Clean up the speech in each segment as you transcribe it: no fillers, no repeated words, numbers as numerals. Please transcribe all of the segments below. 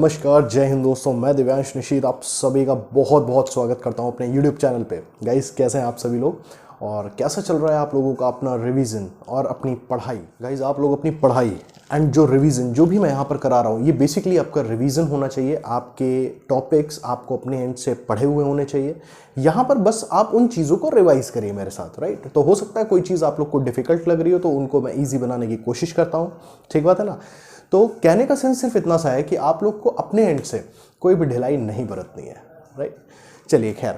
नमस्कार, जय हिंद दोस्तों। मैं दिव्यांश निशीत आप सभी का बहुत बहुत स्वागत करता हूं अपने YouTube चैनल पे। गाइस, कैसे हैं आप सभी लोग और कैसा चल रहा है आप लोगों का अपना रिवीजन और अपनी पढ़ाई। गाइस, आप लोग अपनी पढ़ाई एंड जो रिवीजन जो भी मैं यहाँ पर करा रहा हूँ, ये बेसिकली आपका रिवीजन होना चाहिए। आपके टॉपिक्स आपको अपने एंड से पढ़े हुए होने चाहिए। यहाँ पर बस आप उन चीज़ों को रिवाइज करिए मेरे साथ, राइट। तो हो सकता है कोई चीज़ आप लोग को डिफिकल्ट लग रही हो, तो उनको मैं ईजी बनाने की कोशिश करता हूँ। ठीक बात है ना। तो कहने का सेंस सिर्फ इतना सा है कि आप लोग को अपने एंड से कोई भी ढिलाई नहीं बरतनी है, राइट। चलिए, खैर,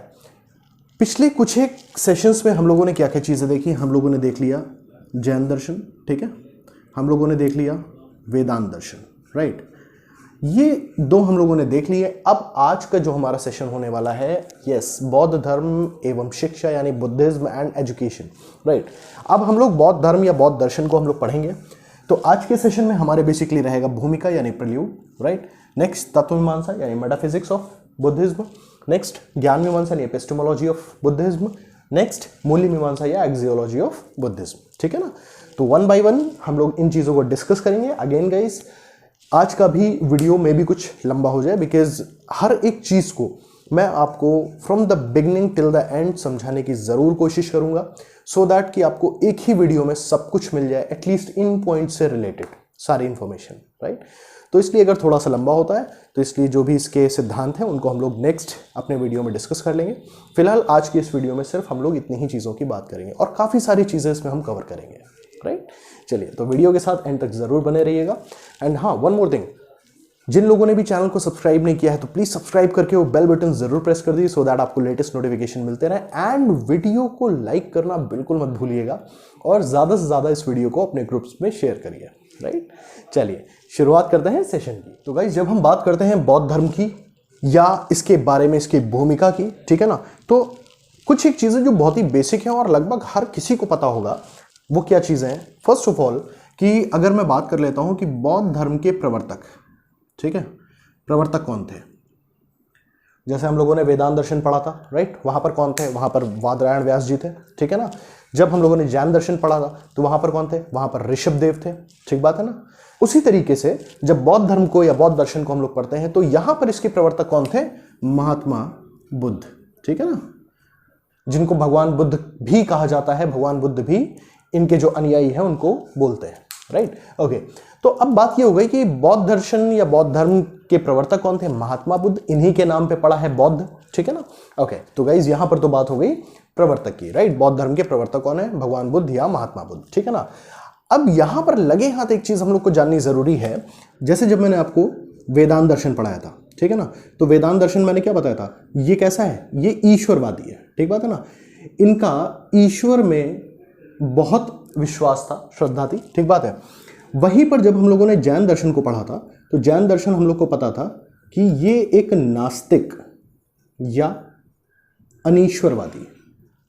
पिछले कुछ एक सेशंस में हम लोगों ने क्या क्या चीज़ें देखी। हम लोगों ने देख लिया जैन दर्शन, ठीक है। हम लोगों ने देख लिया वेदांत दर्शन, राइट। ये दो हम लोगों ने देख लिए। अब आज का जो हमारा सेशन होने वाला है, यस, बौद्ध धर्म एवं शिक्षा, यानी बुद्धिज्म एंड एजुकेशन, राइट। अब हम लोग बौद्ध धर्म या बौद्ध दर्शन को हम लोग पढ़ेंगे। तो आज के सेशन में हमारे बेसिकली रहेगा भूमिका यानी प्रिल्यूड, राइट। नेक्स्ट तत्व मीमांसा यानी मेटाफिजिक्स ऑफ बुद्धिज्म। नेक्स्ट ज्ञान मीमांसा यानी एपिस्टेमोलॉजी ऑफ बुद्धिज्म। नेक्स्ट मूल्य मीमांसा या एक्सियोलॉजी ऑफ बुद्धिज्म, ठीक है ना। तो वन बाय वन हम लोग इन चीज़ों को डिस्कस करेंगे। अगेन गाइस, आज का भी वीडियो में भी कुछ लंबा हो जाए, बिकॉज हर एक चीज़ को मैं आपको from the beginning till the end समझाने की ज़रूर कोशिश करूंगा, सो दैट कि आपको एक ही वीडियो में सब कुछ मिल जाए, एटलीस्ट इन पॉइंट से रिलेटेड सारी इंफॉर्मेशन, राइट। तो इसलिए अगर थोड़ा सा लंबा होता है तो इसलिए जो भी इसके सिद्धांत हैं उनको हम लोग नेक्स्ट अपने वीडियो में डिस्कस कर लेंगे। फिलहाल आज की इस वीडियो में सिर्फ हम लोग इतनी ही चीज़ों की बात करेंगे और काफ़ी सारी चीज़ें इसमें हम कवर करेंगे, राइट। चलिए, तो वीडियो के साथ एंड तक ज़रूर बने रहिएगा। एंड हाँ, वन मोर थिंग, जिन लोगों ने भी चैनल को सब्सक्राइब नहीं किया है तो प्लीज सब्सक्राइब करके वो बेल बटन जरूर प्रेस कर दीजिए, सो दैट आपको लेटेस्ट नोटिफिकेशन मिलते रहे। एंड वीडियो को लाइक करना बिल्कुल मत भूलिएगा और ज्यादा से ज्यादा इस वीडियो को अपने ग्रुप्स में शेयर करिए, राइट। चलिए, शुरुआत करते हैं सेशन की। तो गाइस, जब हम बात करते हैं बौद्ध धर्म की या इसके बारे में, इसकी भूमिका की, ठीक है ना, तो कुछ एक चीजें जो बहुत ही बेसिक हैं और लगभग हर किसी को पता होगा, वो क्या चीजें हैं। फर्स्ट ऑफ ऑल, कि अगर मैं बात कर लेता हूं कि बौद्ध धर्म के प्रवर्तक, ठीक है, प्रवर्तक कौन थे। जैसे हम लोगों ने वेदांत दर्शन पढ़ा था, राइट, वहां पर कौन थे, वहां पर वादरायण व्यास जी थे, ठीक है ना। जब हम लोगों ने जैन दर्शन पढ़ा था तो वहां पर कौन थे, वहां पर ऋषभ देव थे, ठीक बात है ना। उसी तरीके से जब बौद्ध धर्म को या बौद्ध दर्शन को हम लोग पढ़ते हैं तो यहां पर इसके प्रवर्तक कौन थे, महात्मा बुद्ध, ठीक है ना, जिनको भगवान बुद्ध भी कहा जाता है। भगवान बुद्ध भी इनके जो अनुयायी हैं उनको बोलते हैं, राइट। ओके, तो अब बात ये हो गई कि बौद्ध दर्शन या बौद्ध धर्म के प्रवर्तक कौन थे, महात्मा बुद्ध, इन्हीं के नाम पे पड़ा है बौद्ध, ठीक है ना। ओके, तो गाइज यहां पर तो बात हो गई प्रवर्तक की, राइट। बौद्ध धर्म के प्रवर्तक कौन है, भगवान बुद्ध या महात्मा बुद्ध, ठीक है ना। अब यहां पर लगे हाथ एक चीज हम लोग को जाननी जरूरी है। जैसे जब मैंने आपको वेदांत दर्शन पढ़ाया था, ठीक है ना, तो वेदांत दर्शन मैंने क्या बताया था, ये कैसा है, ये ईश्वरवादी है, ठीक बात है ना। इनका ईश्वर में बहुत विश्वास था, श्रद्धा थी, ठीक बात है। वहीं पर जब हम लोगों ने जैन दर्शन को पढ़ा था तो जैन दर्शन हम लोग को पता था कि ये एक नास्तिक या अनीश्वरवादी।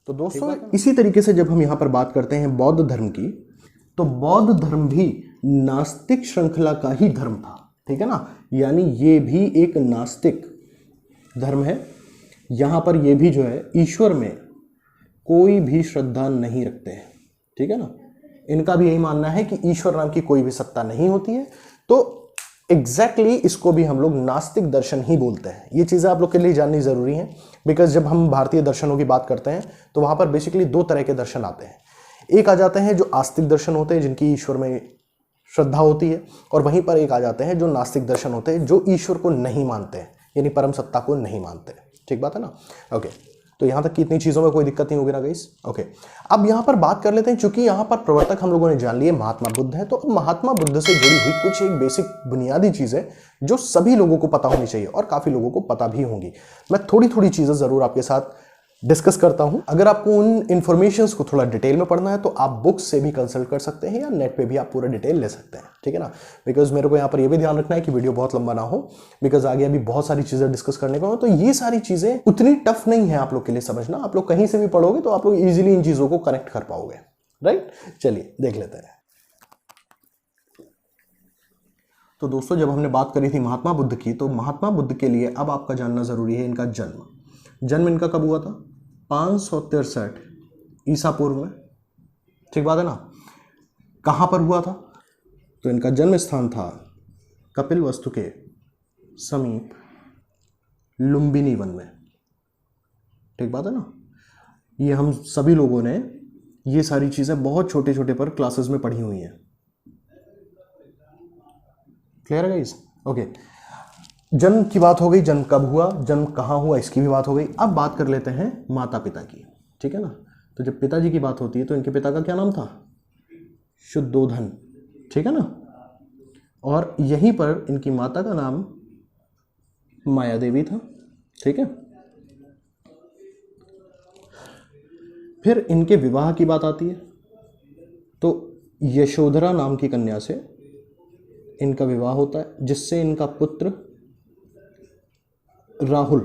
तो दोस्तों, इसी तरीके से जब हम यहां पर बात करते हैं बौद्ध धर्म की, तो बौद्ध धर्म भी नास्तिक श्रृंखला का ही धर्म था, ठीक है ना। यानी ये भी एक नास्तिक धर्म है। यहां पर ये भी जो है ईश्वर में कोई भी श्रद्धा नहीं रखते हैं, ठीक है ना। इनका भी यही मानना है कि ईश्वर नाम की कोई भी सत्ता नहीं होती है। तो एग्जैक्टली इसको भी हम लोग नास्तिक दर्शन ही बोलते हैं। ये चीज़ें आप लोग के लिए जाननी जरूरी है, बिकॉज जब हम भारतीय दर्शनों की बात करते हैं तो वहां पर बेसिकली दो तरह के दर्शन आते हैं। एक आ जाते हैं जो आस्तिक दर्शन होते हैं, जिनकी ईश्वर में श्रद्धा होती है, और वहीं पर एक आ जाते हैं जो नास्तिक दर्शन होते हैं, जो ईश्वर को नहीं मानते हैं, यानी परम सत्ता को नहीं मानते, ठीक बात है ना। ओके, तो यहां तक कि इतनी चीजों में कोई दिक्कत नहीं होगी ना गाइस। ओके, अब यहां पर बात कर लेते हैं, चूंकि यहां पर प्रवर्तक हम लोगों ने जान लिए महात्मा बुद्ध है, तो महात्मा बुद्ध से जुड़ी हुई कुछ एक बेसिक बुनियादी चीजें जो सभी लोगों को पता होनी चाहिए और काफी लोगों को पता भी होंगी। मैं थोड़ी थोड़ी चीजें जरूर आपके साथ डिस्कस करता हूं। अगर आपको उन इंफॉर्मेशंस को थोड़ा डिटेल में पढ़ना है तो आप बुक्स से भी कंसल्ट कर सकते हैं या नेट पे भी आप पूरा डिटेल ले सकते हैं, ठीक है ना। बिकॉज मेरे को यहाँ पर ये भी ध्यान रखना है कि वीडियो बहुत लंबा ना हो, बिकॉज आगे अभी बहुत सारी चीजें डिस्कस करने को हो। तो ये सारी चीजें उतनी टफ नहीं है आप लोग के लिए समझना। आप लोग कहीं से भी पढ़ोगे तो आप लोग इजिली इन चीजों को कनेक्ट कर पाओगे, राइट। चलिए देख लेते हैं। तो दोस्तों, जब हमने बात करी थी महात्मा बुद्ध की, तो महात्मा बुद्ध के लिए अब आपका जानना जरूरी है इनका जन्म इनका कब हुआ था, 563 ईसा पूर्व में, ठीक बात है ना। कहां पर हुआ था, तो इनका जन्म स्थान था कपिल वस्तु के समीप लुम्बिनी वन में। ठीक बात है ना। ये हम सभी लोगों ने ये सारी चीजें बहुत छोटे छोटे पर क्लासेस में पढ़ी हुई हैं। क्लियर है गाइस? ओके, जन्म की बात हो गई, जन्म कब हुआ, जन्म कहाँ हुआ, इसकी भी बात हो गई। अब बात कर लेते हैं माता पिता की। ठीक है ना। तो जब पिताजी की बात होती है तो इनके पिता का क्या नाम था? शुद्धोधन। ठीक है ना। और यहीं पर इनकी माता का नाम माया देवी था। ठीक है। फिर इनके विवाह की बात आती है तो यशोधरा नाम की कन्या से इनका विवाह होता है, जिससे इनका पुत्र राहुल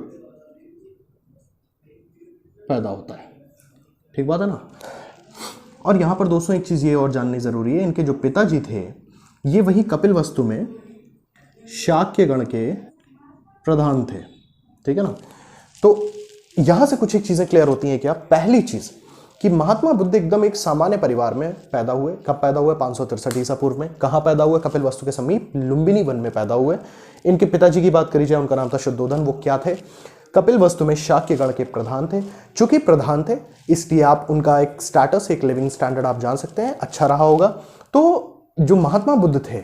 पैदा होता है। ठीक बात है ना। और यहां पर दोस्तों एक चीज ये और जाननी जरूरी है, इनके जो पिताजी थे ये वही कपिलवस्तु में शाक्य गण के प्रधान थे। ठीक है ना। तो यहां से कुछ एक चीजें क्लियर होती हैं। क्या? पहली चीज कि महात्मा बुद्ध एकदम एक सामान्य परिवार में पैदा हुए। कब पैदा हुए? 563 ईसा पूर्व में। कहां पैदा हुए? कपिलवस्तु के समीप लुम्बिनी वन में पैदा हुए। इनके पिताजी की बात करी जाए, उनका नाम था शुद्धोधन। वो क्या थे? कपिलवस्तु में शाक्य गण के प्रधान थे। चूंकि प्रधान थे इसलिए आप उनका एक स्टेटस, एक लिविंग स्टैंडर्ड आप जान सकते हैं, अच्छा रहा होगा। तो जो महात्मा बुद्ध थे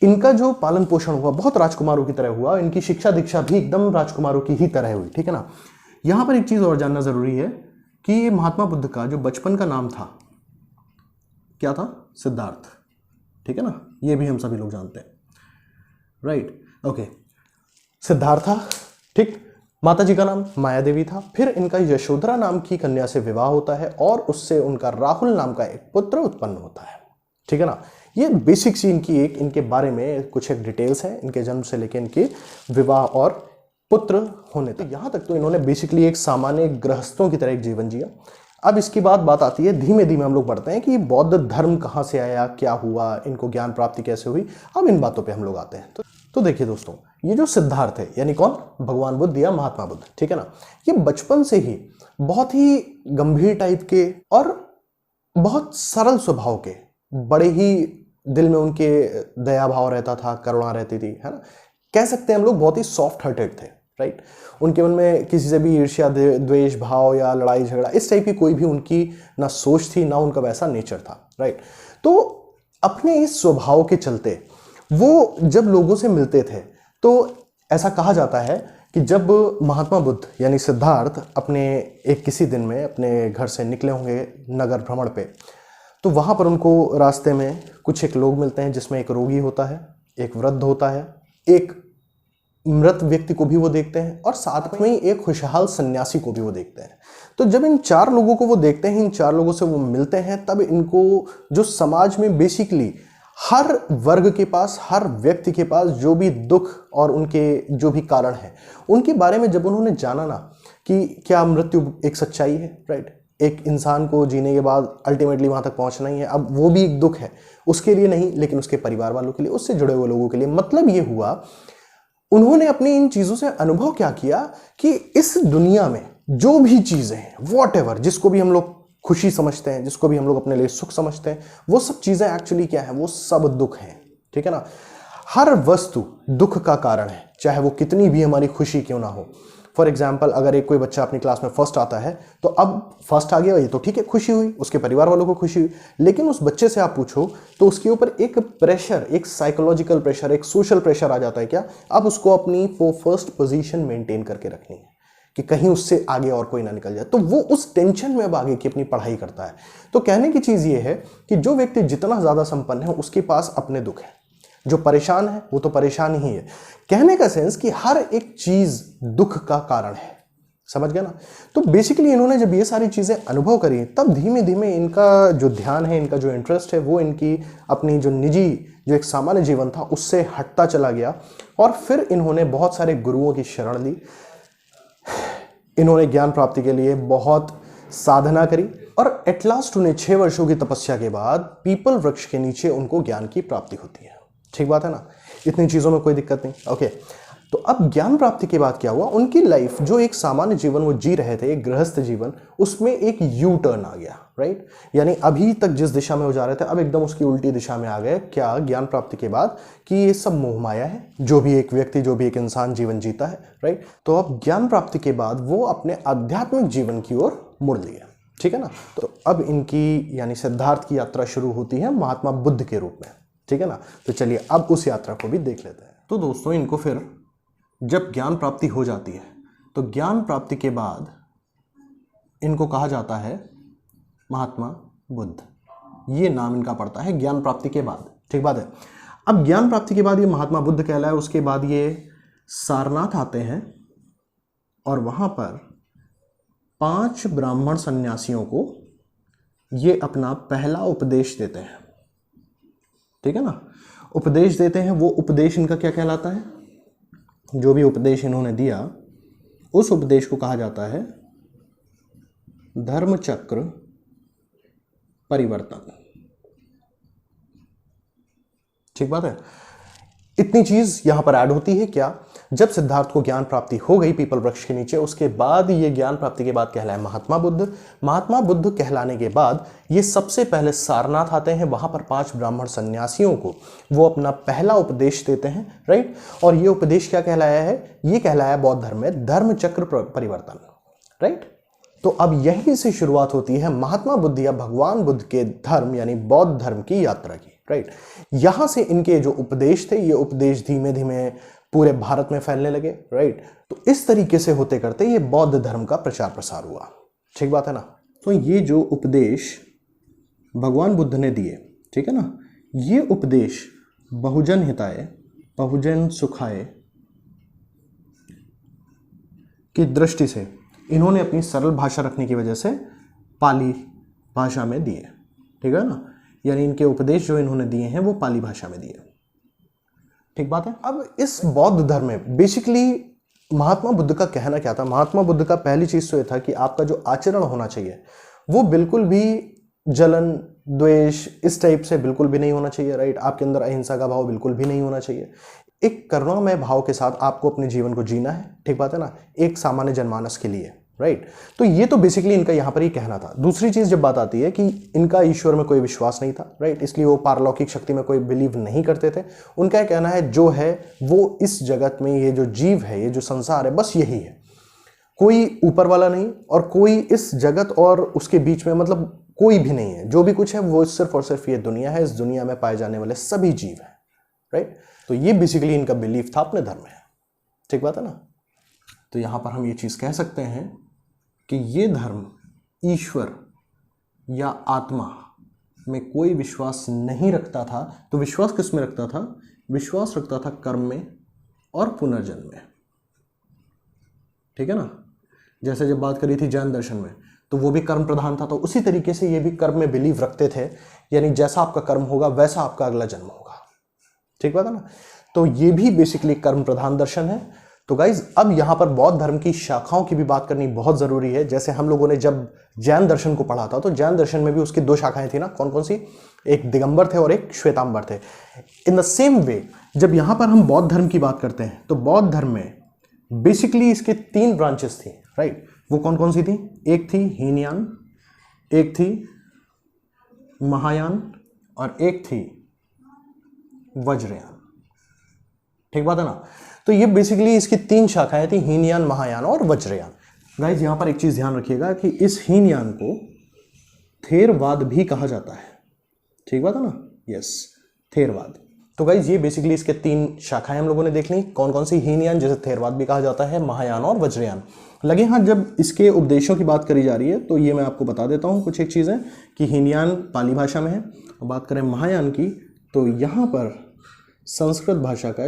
इनका जो पालन पोषण हुआ बहुत राजकुमारों की तरह हुआ। इनकी शिक्षा दीक्षा भी एकदम राजकुमारों की ही तरह हुई। ठीक है ना। यहां पर एक चीज और जानना जरूरी है कि महात्मा बुद्ध का जो बचपन का नाम था क्या था? सिद्धार्थ। ठीक है ना। ये भी हम सभी लोग जानते हैं, राइट? ओके, सिद्धार्थ था। ठीक। माता जी का नाम माया देवी था। फिर इनका यशोधरा नाम की कन्या से विवाह होता है और उससे उनका राहुल नाम का एक पुत्र उत्पन्न होता है। ठीक है ना। ये बेसिक सी इनके बारे में कुछ एक डिटेल्स हैं, इनके जन्म से लेकर इनके विवाह और पुत्र होने तक। यहां तक तो इन्होंने बेसिकली एक सामान्य गृहस्थों की तरह एक जीवन जिया। अब इसकी बात आती है, धीमे धीमे हम लोग बढ़ते हैं कि बौद्ध धर्म कहां से आया, क्या हुआ, इनको ज्ञान प्राप्ति कैसे हुई। अब इन बातों पे हम लोग आते हैं। तो देखिए दोस्तों, ये जो सिद्धार्थ है यानी कौन? भगवान बुद्ध या महात्मा बुद्ध। ठीक है ना। ये बचपन से ही बहुत ही गंभीर टाइप के और बहुत सरल स्वभाव के, बड़े ही दिल में उनके दया भाव रहता था, करुणा रहती थी, है ना। कह सकते हैं हम लोग बहुत ही सॉफ्ट हार्टेड थे, राइट। उनके मन में किसी से भी ईर्ष्या, द्वेष भाव या लड़ाई झगड़ा इस टाइप की कोई भी उनकी ना सोच थी, ना उनका वैसा नेचर था, राइट। तो अपने इस स्वभाव के चलते वो जब लोगों से मिलते थे तो ऐसा कहा जाता है कि जब महात्मा बुद्ध यानी सिद्धार्थ अपने एक किसी दिन में अपने घर से निकले होंगे नगर भ्रमण पे, तो वहां पर उनको रास्ते में कुछ एक लोग मिलते हैं, जिसमें एक रोगी होता है, एक वृद्ध होता है, एक मृत व्यक्ति को भी वो देखते हैं और साथ में ही एक खुशहाल सन्यासी को भी वो देखते हैं। तो जब इन चार लोगों को वो देखते हैं, इन चार लोगों से वो मिलते हैं, तब इनको जो समाज में बेसिकली हर वर्ग के पास, हर व्यक्ति के पास जो भी दुख और उनके जो भी कारण है उनके बारे में जब उन्होंने जाना ना कि क्या मृत्यु एक सच्चाई है, राइट। एक इंसान को जीने के बाद अल्टीमेटली वहां तक पहुंचना ही है। अब वो भी एक दुख है, उसके लिए नहीं लेकिन उसके परिवार वालों के लिए, उससे जुड़े हुए लोगों के लिए। मतलब ये हुआ उन्होंने अपनी इन चीजों से अनुभव क्या किया कि इस दुनिया में जो भी चीजें हैं, व्हाटएवर, जिसको भी हम लोग खुशी समझते हैं, जिसको भी हम लोग अपने लिए सुख समझते हैं, वो सब चीजें एक्चुअली क्या है? वो सब दुख हैं। ठीक है ना। हर वस्तु दुख का कारण है, चाहे वो कितनी भी हमारी खुशी क्यों ना हो। फॉर एग्जाम्पल, अगर एक कोई बच्चा अपनी क्लास में फर्स्ट आता है तो अब फर्स्ट आ गया, ये तो ठीक है, खुशी हुई, उसके परिवार वालों को खुशी हुई। लेकिन उस बच्चे से आप पूछो तो उसके ऊपर एक प्रेशर, एक साइकोलॉजिकल प्रेशर, एक सोशल प्रेशर आ जाता है। क्या? अब उसको अपनी फर्स्ट पोजीशन मेंटेन करके रखनी है कि कहीं उससे आगे और कोई ना निकल जाए। तो वो उस टेंशन में अब आगे की अपनी पढ़ाई करता है। तो कहने की चीज ये है कि जो व्यक्ति जितना ज्यादा संपन्न है उसके पास अपने दुख है, जो परेशान है वो तो परेशान ही है। कहने का सेंस कि हर एक चीज दुख का कारण है। समझ गया ना। तो बेसिकली इन्होंने जब ये सारी चीजें अनुभव करी तब धीमे धीमे इनका जो ध्यान है, इनका जो इंटरेस्ट है, वो इनकी अपनी जो निजी, जो एक सामान्य जीवन था उससे हटता चला गया। और फिर इन्होंने बहुत सारे गुरुओं की शरण ली। इन्होंने ज्ञान प्राप्ति के लिए बहुत साधना करी और एट लास्ट उन्हें 6 वर्षों की तपस्या के बाद पीपल वृक्ष के नीचे उनको ज्ञान की प्राप्ति होती है। ठीक बात है ना। इतनी चीजों में कोई दिक्कत नहीं। ओके, तो अब ज्ञान प्राप्ति के बाद क्या हुआ, उनकी लाइफ जो एक सामान्य जीवन वो जी रहे थे, एक गृहस्थ जीवन, उसमें एक यू टर्न आ गया, राइट। यानी अभी तक जिस दिशा में वो जा रहे थे अब एकदम उसकी उल्टी दिशा में आ गए। क्या? ज्ञान प्राप्ति के बाद कि ये सब मोह माया है, जो भी एक व्यक्ति, जो भी एक इंसान जीवन जीता है, राइट। तो अब ज्ञान प्राप्ति के बाद वो अपने आध्यात्मिक जीवन की ओर मुड़ लिए, ठीक है ना। तो अब इनकी यानी सिद्धार्थ की यात्रा शुरू होती है महात्मा बुद्ध के रूप में, ठीक है ना। तो चलिए अब उस यात्रा को भी देख लेते हैं। तो दोस्तों इनको फिर जब ज्ञान प्राप्ति हो जाती है तो ज्ञान प्राप्ति के बाद इनको कहा जाता है महात्मा बुद्ध, ये नाम इनका पड़ता है ज्ञान प्राप्ति के बाद, ठीक बात है। अब ज्ञान प्राप्ति के बाद ये महात्मा बुद्ध कहलाए। उसके बाद ये सारनाथ आते हैं और वहां पर 5 ब्राह्मण सन्यासियों को ये अपना पहला उपदेश देते हैं, ठीक है ना। उपदेश देते हैं, वो उपदेश इनका क्या कहलाता है? जो भी उपदेश इन्होंने दिया उस उपदेश को कहा जाता है धर्म चक्र परिवर्तन, ठीक बात है। इतनी चीज यहां पर ऐड होती है। क्या? जब सिद्धार्थ को ज्ञान प्राप्ति हो गई पीपल वृक्ष के नीचे, उसके बाद ये ज्ञान प्राप्ति के बाद कहलाए महात्मा बुद्ध। महात्मा बुद्ध कहलाने के बाद ये सबसे पहले सारनाथ आते हैं, वहां पर 5 ब्राह्मण सन्यासियों को वो अपना पहला उपदेश देते हैं, राइट। और ये उपदेश क्या कहलाया है? ये कहलाया बौद्ध धर्म में धर्म चक्र परिवर्तन, राइट। तो अब यहीं से शुरुआत होती है महात्मा बुद्ध या भगवान बुद्ध के धर्म यानी बौद्ध धर्म की यात्रा की, राइट। यहां से इनके जो उपदेश थे, ये उपदेश धीमे धीमे पूरे भारत में फैलने लगे, राइट। तो इस तरीके से होते करते ये बौद्ध धर्म का प्रचार प्रसार हुआ, ठीक बात है ना। तो ये जो उपदेश भगवान बुद्ध ने दिए, ठीक है ना, ये उपदेश बहुजन हिताय बहुजन सुखाय की दृष्टि से इन्होंने अपनी सरल भाषा रखने की वजह से पाली भाषा में दिए, ठीक है ना। यानी इनके उपदेश जो इन्होंने दिए हैं वो पाली भाषा में दिए, ठीक बात है। अब इस बौद्ध धर्म में बेसिकली महात्मा बुद्ध का कहना क्या था? महात्मा बुद्ध का पहली चीज तो ये था कि आपका जो आचरण होना चाहिए वो बिल्कुल भी जलन, द्वेष, इस टाइप से बिल्कुल भी नहीं होना चाहिए, राइट। आपके अंदर अहिंसा का भाव बिल्कुल भी नहीं होना चाहिए। एक करुणामय भाव के साथ आपको अपने जीवन को जीना है, ठीक बात है ना, एक सामान्य जनमानस के लिए, राइट। तो ये तो बेसिकली इनका यहाँ पर ही कहना था। दूसरी चीज जब बात आती है कि इनका ईश्वर में कोई विश्वास नहीं था, राइट, इसलिए वो पारलौकिक शक्ति में कोई बिलीव नहीं करते थे। उनका कहना है जो है वो इस जगत में, ये जो जीव है, ये जो संसार है, बस यही है, कोई ऊपर वाला नहीं और कोई इस जगत और उसके बीच में मतलब कोई भी नहीं है। जो भी कुछ है वो सिर्फ और सिर्फ ये दुनिया है, इस दुनिया में पाए जाने वाले सभी जीव हैं, राइट। तो ये बेसिकली इनका बिलीफ था अपने धर्म में, ठीक बात है ना। तो यहां पर हम ये चीज कह सकते हैं कि ये धर्म ईश्वर या आत्मा में कोई विश्वास नहीं रखता था। तो विश्वास किस में रखता था? विश्वास रखता था कर्म में और पुनर्जन्म में, ठीक है ना। जैसे जब बात करी थी जैन दर्शन में तो वो भी कर्म प्रधान था, तो उसी तरीके से ये भी कर्म में बिलीव रखते थे। यानी जैसा आपका कर्म होगा वैसा आपका अगला जन्म होगा, ठीक बात है ना। तो ये भी बेसिकली कर्म प्रधान दर्शन है। तो गाइज अब यहां पर बौद्ध धर्म की शाखाओं की भी बात करनी बहुत जरूरी है। जैसे हम लोगों ने जब जैन दर्शन को पढ़ा था तो जैन दर्शन में भी उसकी 2 शाखाएं थी ना, कौन कौन सी? एक दिगंबर थे और एक श्वेतांबर थे। इन द सेम वे जब यहां पर हम बौद्ध धर्म की बात करते हैं तो बौद्ध धर्म में बेसिकली इसके 3 ब्रांचेस थी, राइट। वो कौन कौन सी थी? एक थी हीनयान, एक थी महायान और एक थी वज्रयान, ठीक बात है ना। तो ये बेसिकली इसकी 3 शाखाएं थी, हीनयान, महायान और वज्रयान। गाइज यहां पर एक चीज ध्यान रखिएगा कि इस हीनयान को थेरवाद भी कहा जाता है, ठीक बात है ना, यस, थेरवाद। तो गाइज ये बेसिकली इसके 3 शाखाएं हम लोगों ने देख ली। कौन कौन सी? हीनयान, जिसे थेरवाद भी कहा जाता है, महायान और वज्रयान। लगे हाथ जब इसके उपदेशों की बात करी जा रही है तो ये मैं आपको बता देता हूं कुछ एक चीजें कि हीनयान पाली भाषा में है और बात करें महायान की तो यहां पर संस्कृत भाषा का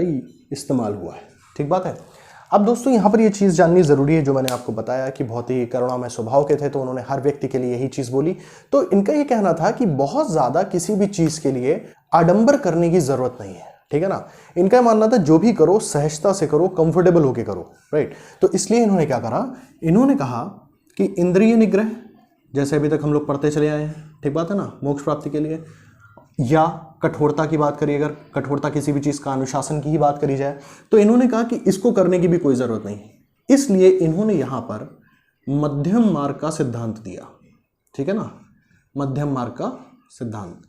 इस्तेमाल हुआ है, ठीक बात है। अब दोस्तों यहाँ पर ये चीज़ जाननी ज़रूरी है जो मैंने आपको बताया कि बहुत ही करुणामय स्वभाव के थे, तो उन्होंने हर व्यक्ति के लिए यही चीज़ बोली। तो इनका ये कहना था कि बहुत ज़्यादा किसी भी चीज़ के लिए आडंबर करने की ज़रूरत नहीं है, ठीक है ना। इनका मानना था जो भी करो सहजता से करो, कंफर्टेबल होके करो, राइट। तो इसलिए इन्होंने क्या करा? इन्होंने कहा कि इंद्रिय निग्रह, जैसे अभी तक हम लोग पढ़ते चले आए हैं, ठीक बात है ना, मोक्ष प्राप्ति के लिए या कठोरता की बात करिए, अगर कठोरता किसी भी चीज़ का अनुशासन की ही बात करी जाए, तो इन्होंने कहा कि इसको करने की भी कोई ज़रूरत नहीं, इसलिए इन्होंने यहाँ पर मध्यम मार्ग का सिद्धांत दिया। ठीक है ना, मध्यम मार्ग का सिद्धांत।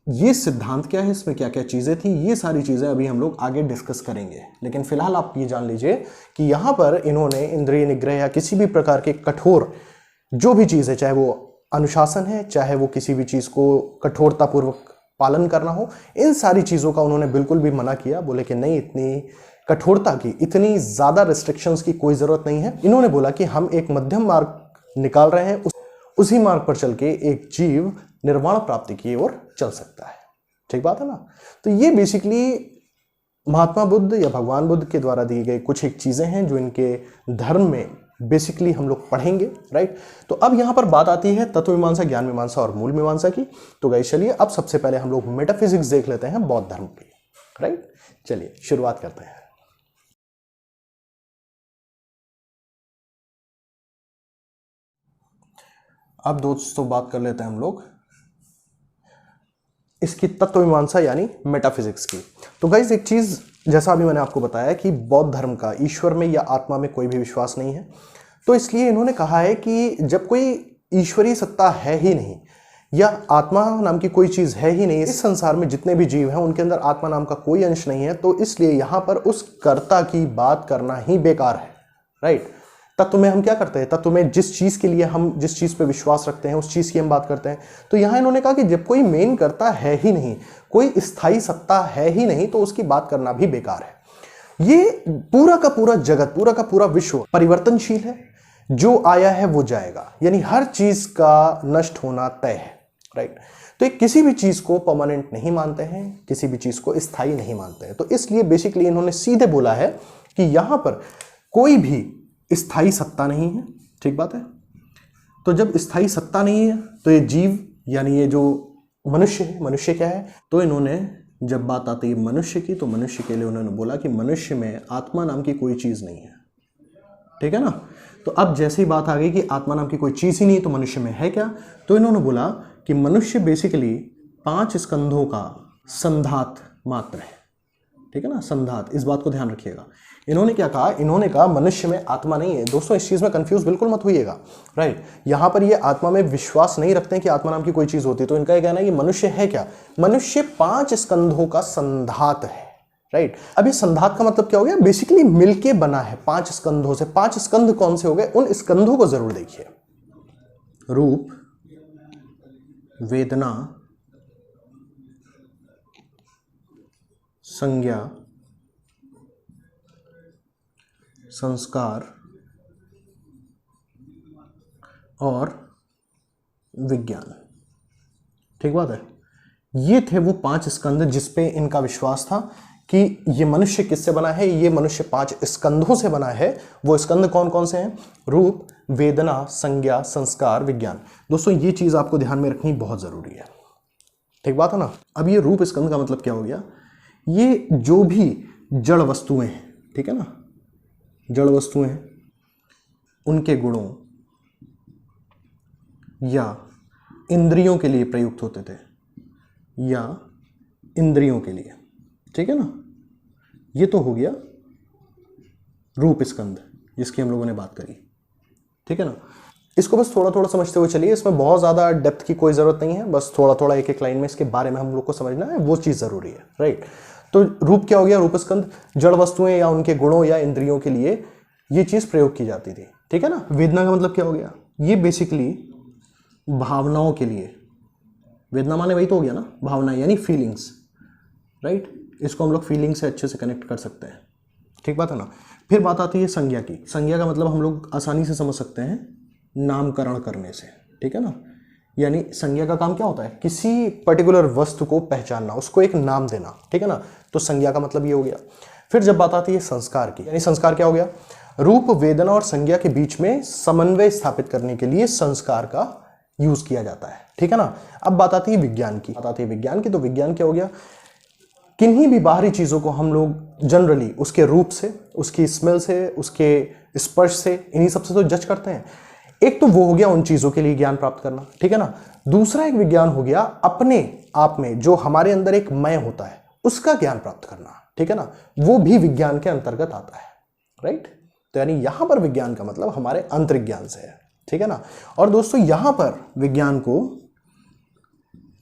ये सिद्धांत क्या है, इसमें क्या क्या चीज़ें थी, ये सारी चीज़ें अभी हम लोग आगे डिस्कस करेंगे। लेकिन फिलहाल आप ये जान लीजिए कि यहाँ पर इन्होंने इंद्रिय निग्रह या किसी भी प्रकार के कठोर जो भी चीज़ है, चाहे वो अनुशासन है, चाहे वो किसी भी चीज़ को कठोरतापूर्वक पालन करना हो, इन सारी चीज़ों का उन्होंने बिल्कुल भी मना किया। बोले कि नहीं, इतनी कठोरता की, इतनी ज़्यादा रिस्ट्रिक्शंस की कोई ज़रूरत नहीं है। इन्होंने बोला कि हम एक मध्यम मार्ग निकाल रहे हैं, उसी मार्ग पर चल के एक जीव निर्वाण प्राप्ति की ओर चल सकता है। ठीक बात है ना। तो ये बेसिकली महात्मा बुद्ध या भगवान बुद्ध के द्वारा दिए गए कुछ एक चीज़ें हैं जो इनके धर्म में बेसिकली हम लोग पढ़ेंगे, राइट। तो अब यहाँ पर बात आती है तत्व मीमांसा, ज्ञान मीमांसा और मूल मीमांसा की। तो गाइस चलिए अब सबसे पहले हम लोग मेटाफिजिक्स देख लेते हैं बौद्ध धर्म की, राइट। चलिए शुरुआत करते हैं। अब दोस्तों बात कर लेते हैं हम लोग इसकी तत्व मीमांसा यानी मेटाफिजिक्स की। तो गाइस एक चीज, जैसा अभी मैंने आपको बताया कि बौद्ध धर्म का ईश्वर में या आत्मा में कोई भी विश्वास नहीं है, तो इसलिए इन्होंने कहा है कि जब कोई ईश्वरीय सत्ता है ही नहीं या आत्मा नाम की कोई चीज है ही नहीं, इस संसार में जितने भी जीव हैं उनके अंदर आत्मा नाम का कोई अंश नहीं है, तो इसलिए यहां पर उस कर्ता की बात करना ही बेकार है, राइट। तत्व में हम क्या करते हैं, तत्व में जिस चीज के लिए हम जिस चीज पे विश्वास रखते हैं उस चीज की हम बात करते हैं। तो यहां इन्होंने कहा कि जब कोई मेन कर्ता है ही नहीं, कोई स्थायी सत्ता है ही नहीं, तो उसकी बात करना भी बेकार है। ये पूरा का पूरा जगत, पूरा का पूरा विश्व परिवर्तनशील है, जो आया है वो जाएगा, यानी हर चीज का नष्ट होना तय है, राइट। तो किसी भी चीज को परमानेंट नहीं मानते हैं, किसी भी चीज को स्थायी नहीं मानते हैं। तो इसलिए बेसिकली इन्होंने सीधे बोला है कि यहां पर कोई भी स्थायी सत्ता नहीं है। ठीक बात है। तो जब स्थायी सत्ता नहीं है तो ये जीव यानी ये जो मनुष्य है, मनुष्य क्या है, तो इन्होंने जब बात आती है मनुष्य की, तो मनुष्य के लिए उन्होंने बोला कि मनुष्य में आत्मा नाम की कोई चीज नहीं है। ठीक है ना। तो अब जैसे ही बात आ गई कि आत्मा नाम की कोई चीज ही नहीं, तो मनुष्य में है क्या, तो इन्होंने बोला कि मनुष्य बेसिकली 5 स्कंधों का संधात मात्र है। ठीक है ना, संधात, इस बात को ध्यान रखिएगा। इन्होंने क्या कहा, इन्होंने कहा मनुष्य में आत्मा नहीं है। दोस्तों इस चीज में कंफ्यूज बिल्कुल मत होइएगा, राइट। यहां पर ये आत्मा में विश्वास नहीं रखते हैं कि आत्मा नाम की कोई चीज होती है, तो इनका ये कहना है कि मनुष्य है क्या, मनुष्य 5 स्कंधों का संधात है, राइट। अब ये संधात का मतलब क्या हो गया, बेसिकली मिलके बना है 5 स्कंधों से। 5 स्कंध कौन से हो गए, उन स्कंधों को जरूर देखिए। रूप, वेदना, संज्ञा, संस्कार और विज्ञान। ठीक बात है। ये थे वो 5 स्कंध जिसपे इनका विश्वास था कि ये मनुष्य किससे बना है, ये मनुष्य 5 स्कंधों से बना है। वो स्कंध कौन कौन से हैं, रूप, वेदना, संज्ञा, संस्कार, विज्ञान। दोस्तों ये चीज आपको ध्यान में रखनी बहुत जरूरी है। ठीक बात है ना। अब ये रूप स्कंध का मतलब क्या हो गया, ये जो भी जड़ वस्तुएं हैं, ठीक है ना, जड़ वस्तुएं हैं, उनके गुणों या इंद्रियों के लिए प्रयुक्त होते थे, या इंद्रियों के लिए। ठीक है ना, ये तो हो गया रूप स्कंध जिसकी हम लोगों ने बात करी। ठीक है ना, इसको बस थोड़ा थोड़ा समझते हुए चलिए, इसमें बहुत ज़्यादा डेप्थ की कोई ज़रूरत नहीं है, बस थोड़ा थोड़ा एक एक लाइन में इसके बारे में हम लोग को समझना है, वो चीज़ ज़रूरी है, राइट। तो रूप क्या हो गया, रूप स्कंध, जड़ वस्तुएं या उनके गुणों या इंद्रियों के लिए ये चीज़ प्रयोग की जाती थी। ठीक है ना। वेदना का मतलब क्या हो गया, ये बेसिकली भावनाओं के लिए, वेदना माने वही तो हो गया ना, भावना यानी फीलिंग्स, राइट। इसको हम लोग फीलिंग से अच्छे से कनेक्ट कर सकते हैं। ठीक बात है ना। फिर बात आती है संज्ञा की। संज्ञा का मतलब हम लोग आसानी से समझ सकते हैं, नामकरण करने से। ठीक है ना, यानी संज्ञा का काम क्या होता है, किसी पर्टिकुलर वस्तु को पहचानना, उसको एक नाम देना। ठीक है ना, तो संज्ञा का मतलब ये हो गया। फिर जब बात आती है संस्कार की, यानी संस्कार क्या हो गया, रूप, वेदना और संज्ञा के बीच में समन्वय स्थापित करने के लिए संस्कार का यूज किया जाता है। ठीक है ना। अब बात आती है विज्ञान की, तो विज्ञान क्या हो गया, किन्हीं भी बाहरी चीजों को हम लोग जनरली उसके रूप से, उसकी स्मेल से, उसके स्पर्श से, इन्हीं सबसे तो जज करते हैं। एक तो वो हो गया उन चीजों के लिए ज्ञान प्राप्त करना, ठीक है ना। दूसरा एक विज्ञान हो गया अपने आप में जो हमारे अंदर एक मैं होता है उसका ज्ञान प्राप्त करना, ठीक है ना, वो भी विज्ञान के अंतर्गत आता है, राइट। तो यानी यहां पर विज्ञान का मतलब हमारे आंतरिक ज्ञान से है, ठीक है ना। और दोस्तों यहां पर विज्ञान को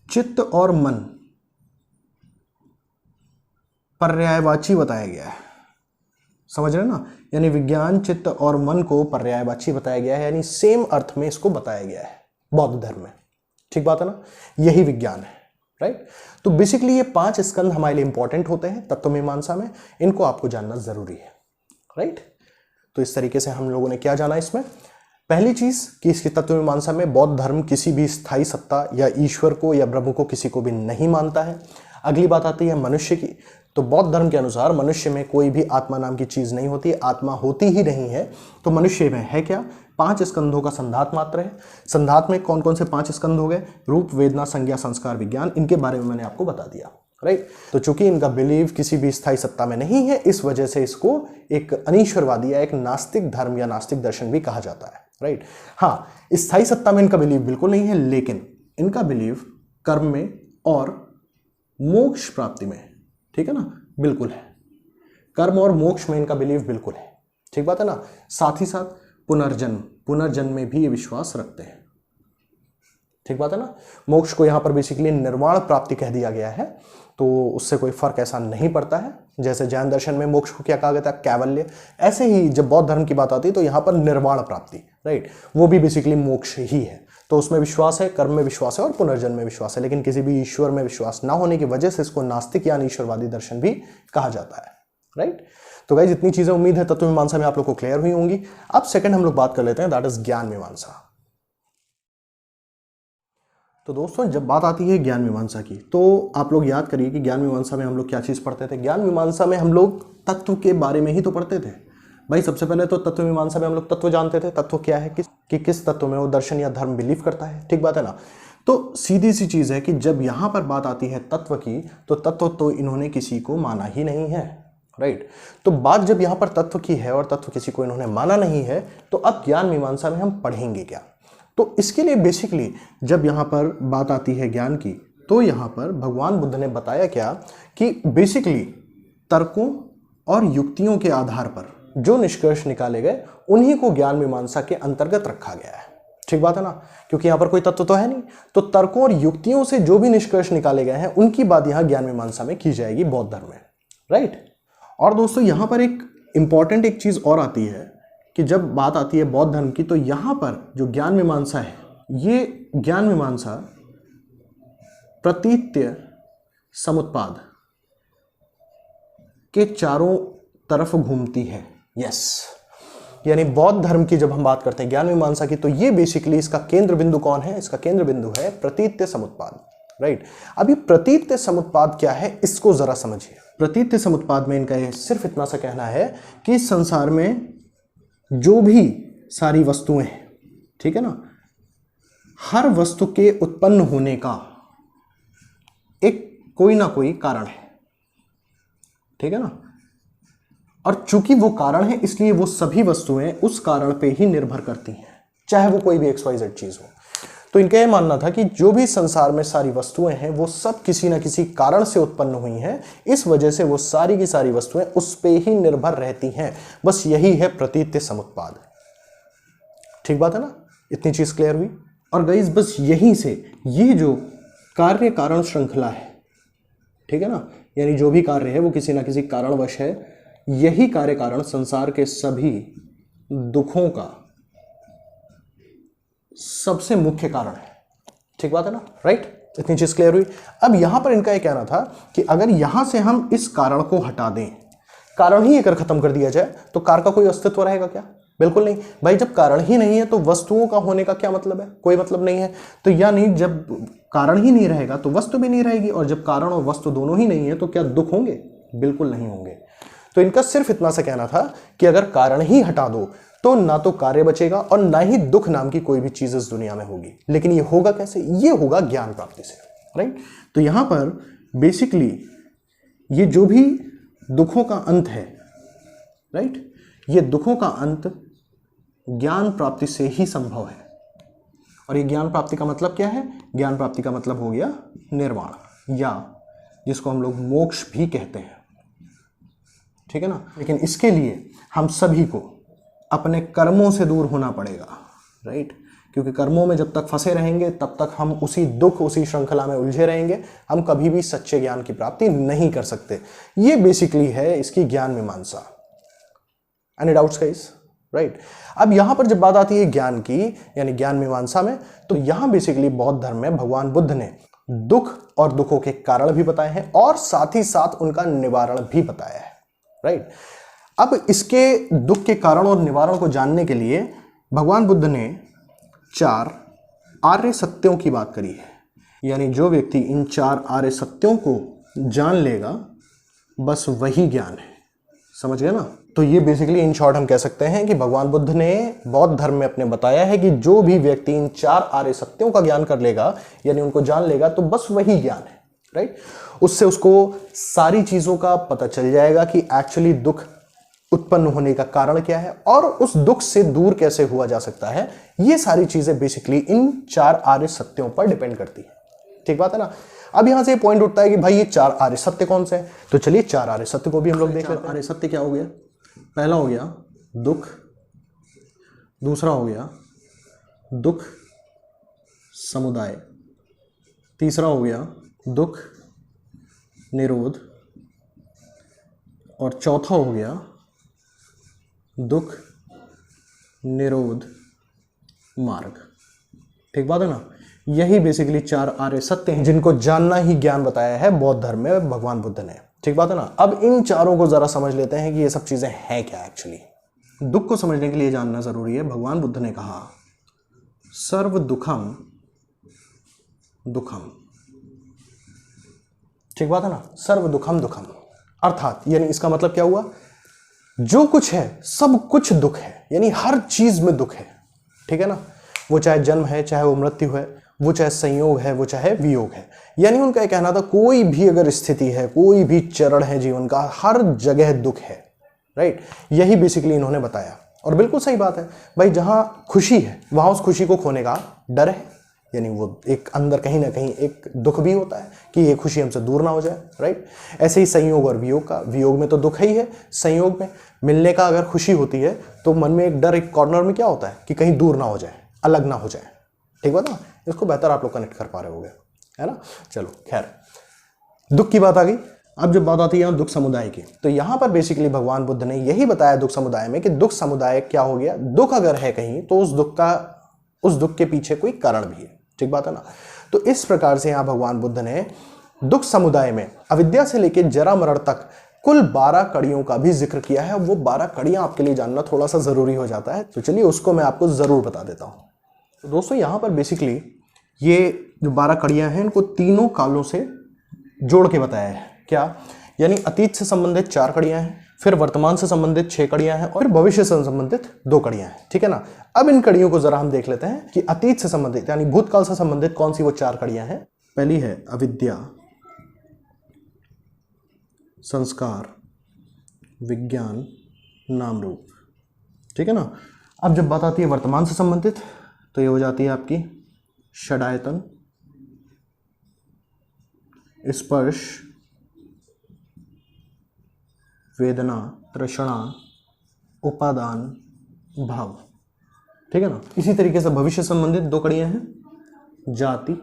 चित्त और मन पर्यायवाची बताया गया है, समझ रहे ना। यानी विज्ञान चित्त और मन को पर्यायवाची बताया गया है, यानी सेम अर्थ में इसको बताया गया है बौद्ध धर्म में, ठीक बात है ना। यही विज्ञान है, राइट। तो बेसिकली ये 5 स्कंद हमारे लिए इंपॉर्टेंट होते हैं तत्वमीमांसा में, इनको आपको जानना जरूरी है, राइट। तो इस तरीके से हम लोगों ने क्या जाना इसमें, पहली चीज कि इसकी तत्वमीमांसा में बौद्ध धर्म किसी भी स्थायी सत्ता या ईश्वर को या ब्रह्म को किसी को भी नहीं मानता है। अगली बात आती है मनुष्य की, तो बौद्ध धर्म के अनुसार मनुष्य में कोई भी आत्मा नाम की चीज नहीं होती, आत्मा होती ही नहीं है। तो मनुष्य में है क्या, 5 स्कंधों का संधात मात्र है। संधात में कौन कौन से 5 स्कंध हो गए, रूप वेदना संज्ञा संस्कार विज्ञान, इनके बारे में मैंने आपको बता दिया, राइट। तो चूंकि इनका बिलीव किसी भी स्थायी सत्ता में नहीं है, इस वजह से इसको एक अनीश्वरवादी या एक नास्तिक धर्म या नास्तिक दर्शन भी कहा जाता है, राइट। हाँ, स्थायी सत्ता में इनका बिलीव बिल्कुल नहीं है, लेकिन इनका बिलीव कर्म में और मोक्ष प्राप्ति में, ठीक है ना, बिल्कुल है। कर्म और मोक्ष में इनका बिलीव बिल्कुल है, ठीक बात है ना। साथ ही साथ पुनर्जन्म में भी ये विश्वास रखते हैं, ठीक बात है ना। मोक्ष को यहां पर बेसिकली निर्वाण प्राप्ति कह दिया गया है, तो उससे कोई फर्क ऐसा नहीं पड़ता है। जैसे जैन दर्शन में मोक्ष को क्या कहा गया था, कैवल्य, ऐसे ही जब बौद्ध धर्म की बात आती है तो यहां पर निर्वाण प्राप्ति, राइट, वो भी बेसिकली मोक्ष ही है। तो उसमें विश्वास है, कर्म में विश्वास है और पुनर्जन्म में विश्वास है, लेकिन किसी भी ईश्वर में विश्वास ना होने की वजह से इसको नास्तिक या ईश्वरवादी दर्शन भी कहा जाता है, राइट। तो गाइस इतनी चीजें उम्मीद है तत्वमीमांसा में आप लोग को क्लियर हुई होंगी। अब सेकंड हम लोग बात कर लेते हैं, दैट इज ज्ञान मीमांसा। तो दोस्तों जब बात आती है ज्ञान मीमांसा की, तो आप लोग याद करिए कि ज्ञान मीमांसा में हम लोग क्या चीज़ पढ़ते थे। ज्ञान मीमांसा में हम लोग तत्व के बारे में ही तो पढ़ते थे भाई। सबसे पहले तो तत्व मीमांसा में हम लोग तत्व जानते थे, तत्व क्या है, किस तत्व में वो दर्शन या धर्म बिलीव करता है, ठीक बात है ना। तो सीधी सी चीज़ है कि जब यहाँ पर बात आती है तत्व की, तो तत्व तो इन्होंने किसी को माना ही नहीं है, राइट। तो बात जब यहाँ पर तत्व की है और तत्व किसी को इन्होंने माना नहीं है, तो अब ज्ञान मीमांसा में हम पढ़ेंगे क्या। तो इसके लिए बेसिकली जब यहाँ पर बात आती है ज्ञान की, तो यहाँ पर भगवान बुद्ध ने बताया क्या कि बेसिकली तर्कों और युक्तियों के आधार पर जो निष्कर्ष निकाले गए उन्हीं को ज्ञान मीमांसा के अंतर्गत रखा गया है, ठीक बात है ना। क्योंकि यहाँ पर कोई तत्व तो है नहीं, तो तर्कों और युक्तियों से जो भी निष्कर्ष निकाले गए हैं उनकी बात यहाँ ज्ञान मीमांसा में की जाएगी बौद्ध धर्म में, राइट। और दोस्तों यहाँ पर एक इंपॉर्टेंट एक चीज और आती है कि जब बात आती है बौद्ध धर्म की, तो यहाँ पर जो ज्ञान मीमांसा है, ये ज्ञान मीमांसा प्रतीत्य समुत्पाद के चारों तरफ घूमती है, यस। यानी बौद्ध धर्म की जब हम बात करते हैं ज्ञान मीमांसा की, तो ये बेसिकली इसका केंद्र बिंदु कौन है, इसका केंद्र बिंदु है प्रतीत्य समुत्पाद, राइट। अभी प्रतीत्य समुत्पाद क्या है इसको जरा समझिए। प्रतीत्य समुत्पाद में इनका ये सिर्फ इतना सा कहना है कि संसार में जो भी सारी वस्तुएं हैं, ठीक है ना, हर वस्तु के उत्पन्न होने का एक कोई ना कोई कारण है, ठीक है ना। और चूंकि वो कारण है, इसलिए वो सभी वस्तुएं उस कारण पे ही निर्भर करती हैं, चाहे वो कोई भी XYZ चीज हो। तो इनका यह मानना था कि जो भी संसार में सारी वस्तुएं हैं वो सब किसी ना किसी कारण से उत्पन्न हुई हैं, इस वजह से वो सारी की सारी वस्तुएं उस पे ही निर्भर रहती हैं। बस यही है प्रतीत्य समुत्पाद, ठीक बात है ना। इतनी चीज क्लियर हुई। और गाइस बस यहीं से ये जो कार्य कारण श्रृंखला है, ठीक है ना, यानी जो भी कार्य है वो किसी ना किसी कारणवश है, यही कार्य कारण संसार के सभी दुखों का सबसे मुख्य कारण है, ठीक बात है ना, राइट। इतनी चीज क्लियर हुई। अब यहां पर इनका यह कहना था कि अगर यहां से हम इस कारण को हटा दें, कारण ही अगर खत्म कर दिया जाए, तो कार का कोई अस्तित्व रहेगा क्या, बिल्कुल नहीं भाई। जब कारण ही नहीं है तो वस्तुओं का होने का क्या मतलब है, कोई मतलब नहीं है। तो यानी जब कारण ही नहीं रहेगा तो वस्तु भी नहीं रहेगी, और जब कारण और वस्तु दोनों ही नहीं है तो क्या दुख होंगे, बिल्कुल नहीं होंगे। तो इनका सिर्फ इतना सा कहना था कि अगर कारण ही हटा दो तो ना तो कार्य बचेगा और ना ही दुख नाम की कोई भी चीज इस दुनिया में होगी। लेकिन ये होगा कैसे, ये होगा ज्ञान प्राप्ति से, राइट। तो यहां पर बेसिकली ये जो भी दुखों का अंत है, राइट, ये दुखों का अंत ज्ञान प्राप्ति से ही संभव है। और ये ज्ञान प्राप्ति का मतलब क्या है? ज्ञान प्राप्ति का मतलब हो गया निर्वाण, या जिसको हम लोग मोक्ष भी कहते हैं, ठीक है ना। लेकिन इसके लिए हम सभी को अपने कर्मों से दूर होना पड़ेगा, राइट। क्योंकि कर्मों में जब तक फंसे रहेंगे तब तक हम उसी दुख, उसी श्रृंखला में उलझे रहेंगे, हम कभी भी सच्चे ज्ञान की प्राप्ति नहीं कर सकते। ये बेसिकली है इसकी ज्ञान मीमांसा। Any doubts guys? राइट। अब यहां पर जब बात आती है ज्ञान की, यानी ज्ञान मीमांसा में, तो यहां बेसिकली बौद्ध धर्म में भगवान बुद्ध ने दुख और दुखों के कारण भी बताए हैं और साथ ही साथ उनका निवारण भी बताया है, राइट। अब इसके दुख के कारण और निवारण को जानने के लिए भगवान बुद्ध ने 4 आर्य सत्यों की बात करी है। यानी जो व्यक्ति इन 4 आर्य सत्यों को जान लेगा, बस वही ज्ञान है। समझ गए ना? तो ये बेसिकली इन शॉर्ट हम कह सकते हैं कि भगवान बुद्ध ने बौद्ध धर्म में अपने बताया है कि जो भी व्यक्ति इन 4 आर्य सत्यों का ज्ञान कर लेगा, यानी उनको जान लेगा, तो बस वही ज्ञान है, राइट। उससे उसको सारी चीजों का पता चल जाएगा कि एक्चुअली दुख उत्पन्न होने का कारण क्या है और उस दुख से दूर कैसे हुआ जा सकता है। ये सारी चीजें बेसिकली इन 4 आर्य सत्यों पर डिपेंड करती है। ठीक बात है ना? अब यहां से पॉइंट उठता है कि भाई ये 4 आर्य सत्य कौन से हैं? तो चलिए 4 आर्य सत्य को भी हम लोग देख लेते हैं। आर्य सत्य क्या हो गया? पहला हो गया दुख, दूसरा हो गया दुख समुदाय, तीसरा हो गया दुख निरोध, और चौथा हो गया दुख निरोध मार्ग। ठीक बात है ना? यही बेसिकली 4 आर्य सत्य हैं जिनको जानना ही ज्ञान बताया है बौद्ध धर्म में भगवान बुद्ध ने। ठीक बात है ना? अब इन चारों को जरा समझ लेते हैं कि ये सब चीजें हैं क्या एक्चुअली। दुख को समझने के लिए जानना जरूरी है। भगवान बुद्ध ने कहा सर्व दुखम दुखम। ठीक बात है ना? सर्व दुखम दुखम, अर्थात यानी इसका मतलब क्या हुआ? जो कुछ है सब कुछ दुख है, यानी हर चीज में दुख है। ठीक है ना? वो चाहे जन्म है, चाहे वो मृत्यु है, वो चाहे संयोग है, वो चाहे वियोग है। यानी उनका कहना था कोई भी अगर स्थिति है, कोई भी चरण है जीवन का, हर जगह दुख है, राइट। यही बेसिकली इन्होंने बताया और बिल्कुल सही बात है भाई। जहां खुशी है वहां उस खुशी को खोने का डर है, यानी वो एक अंदर कहीं ना कहीं एक दुख भी होता है कि ये खुशी हमसे दूर ना हो जाए, राइट। ऐसे ही संयोग और वियोग का, वियोग में तो दुख ही है, संयोग में मिलने का अगर खुशी होती है तो मन में एक डर, एक कॉर्नर में क्या होता है कि कहीं दूर ना हो जाए, अलग ना हो जाए। ठीक बात ना? इसको बेहतर आप लोग कनेक्ट कर पा रहे होंगे, है ना। चलो खैर, दुख की बात आ गई। अब जब बात आती है दुख समुदाय की, तो यहां पर बेसिकली भगवान बुद्ध ने यही बताया दुख समुदाय में कि दुख समुदाय क्या हो गया, दुख अगर है कहीं तो उस दुख के पीछे कोई कारण भी है। ठीक बात है ना? तो इस प्रकार से यहां भगवान बुद्ध ने दुख समुदाय में अविद्या से लेकर जरा मरण तक कुल 12 कड़ियों का भी जिक्र किया है। वो 12 कड़ियां आपके लिए जानना थोड़ा सा जरूरी हो जाता है, तो चलिए उसको मैं आपको जरूर बता देता हूं। तो दोस्तों यहां पर बेसिकली ये जो 12 कड़ियां हैं इनको तीनों कालों से जोड़ के बताया है। क्या? यानी अतीत से संबंधित 4 कड़ियां हैं, फिर वर्तमान से संबंधित 6 कड़ियां हैं और भविष्य से संबंधित 2 कड़ियां हैं। ठीक है ना? अब इन कड़ियों को जरा हम देख लेते हैं कि अतीत से संबंधित यानी भूतकाल से संबंधित कौन सी वो 4 कड़ियां हैं। पहली है अविद्या, संस्कार, विज्ञान, नाम रूप। ठीक है ना? अब जब बात आती है वर्तमान से संबंधित तो ये हो जाती है आपकी षडायतन, स्पर्श, वेदना, तृष्णा, उपादान, भाव। ठीक है ना? इसी तरीके से भविष्य संबंधित 2 कड़ियां हैं, जाति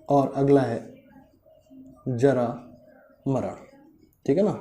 और अगला है जरा मरण। ठीक है ना?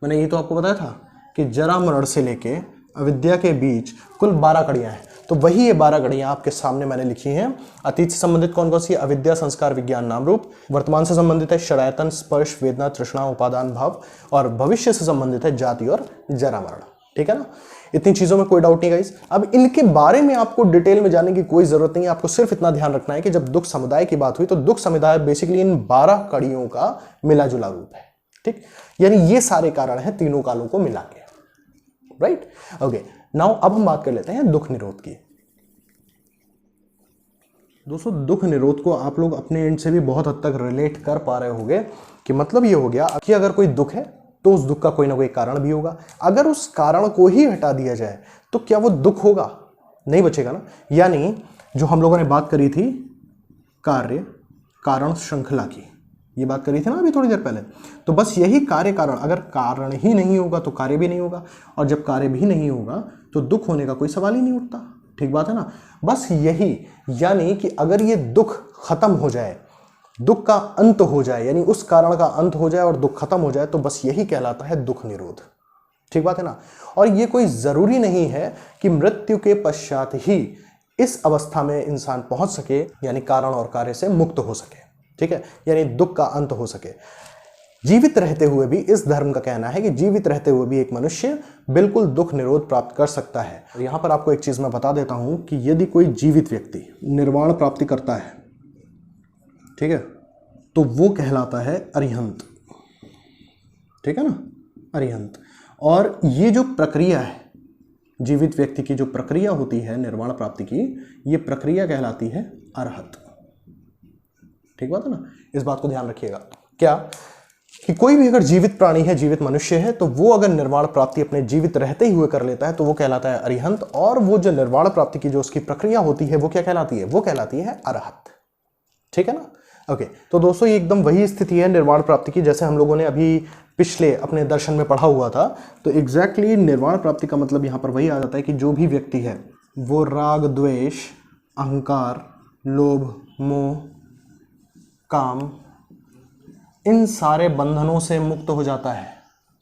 मैंने ये तो आपको बताया था कि जरा मरण से लेके अविद्या के बीच कुल 12 कड़ियां हैं। तो वही ये 12 कड़ियां आपके सामने मैंने लिखी हैं। अतीत से संबंधित कौन कौन सी? अविद्या, संस्कार, विज्ञान, नाम रूप। वर्तमान से संबंधित है षडायतन, स्पर्श, वेदना, तृष्णा, उपादान, भाव। और भविष्य से संबंधित है जाति और जरा मरण। ठीक है ना? इतनी चीजों में कोई डाउट नहीं गाइस। अब इनके बारे में आपको डिटेल में जानने की कोई जरूरत नहीं है। आपको सिर्फ इतना ध्यान रखना है कि जब दुख समुदाय की बात हुई तो दुख समुदाय बेसिकली इन 12 कड़ियों का मिला जुला रूप है। ठीक, यानी ये सारे कारण हैं तीनों कालों को मिला के, राइट। ओके, नाउ अब हम बात कर लेते हैं दुख निरोध की। दोस्तों दुख निरोध को आप लोग अपने एंड से भी बहुत हद तक रिलेट कर पा रहे होंगे कि मतलब ये हो गया कि अगर कोई दुख है तो उस दुख का कोई ना कोई कारण भी होगा। अगर उस कारण को ही हटा दिया जाए तो क्या वो दुख होगा? नहीं बचेगा ना। यानी जो हम लोगों ने बात करी थी कार्य कारण श्रृंखला की, ये बात करी थी ना अभी थोड़ी देर पहले, तो बस यही कार्य कारण, अगर कारण ही नहीं होगा तो कार्य भी नहीं होगा, और जब कार्य भी नहीं होगा तो दुख होने का कोई सवाल ही नहीं उठता। ठीक बात है ना। बस यही, यानी कि अगर ये दुख खत्म हो जाए, दुख का अंत हो जाए, यानी उस कारण का अंत हो जाए और दुख खत्म हो जाए, तो बस यही कहलाता है दुख निरोध। ठीक बात है ना। और ये कोई जरूरी नहीं है कि मृत्यु के पश्चात ही इस अवस्था में इंसान पहुंच सके, यानी कारण और कार्य से मुक्त हो सके। ठीक है, यानी दुख का अंत हो सके। जीवित रहते हुए भी इस धर्म का कहना है कि जीवित रहते हुए भी एक मनुष्य बिल्कुल दुख निरोध प्राप्त कर सकता है। और यहां पर आपको एक चीज मैं बता देता हूं कि यदि कोई जीवित व्यक्ति निर्वाण प्राप्ति करता है, ठीक है, तो वो कहलाता है अरिहंत। ठीक है ना, अरिहंत। और ये जो प्रक्रिया है, जीवित व्यक्ति की जो प्रक्रिया होती है निर्वाण प्राप्ति की, ये प्रक्रिया कहलाती है अरहत। ठीक बात है ना, इस बात को ध्यान रखिएगा। क्या कि कोई भी अगर जीवित प्राणी है, जीवित मनुष्य है, तो वो अगर निर्वाण प्राप्ति अपने जीवित रहते ही हुए कर लेता है तो वो कहलाता है अरिहंत। और वो जो निर्वाण प्राप्ति की जो उसकी प्रक्रिया होती है वो क्या कहलाती है? वो कहलाती है अरहत। ठीक है ना। ओके, तो दोस्तों ये एकदम वही स्थिति है निर्वाण प्राप्ति की जैसे हम लोगों ने अभी पिछले अपने दर्शन में पढ़ा हुआ था। तो एग्जैक्टली निर्वाण प्राप्ति का मतलब यहाँ पर वही आ जाता है कि जो भी व्यक्ति है वो राग द्वेष अहंकार लोभ मोह काम इन सारे बंधनों से मुक्त हो जाता है।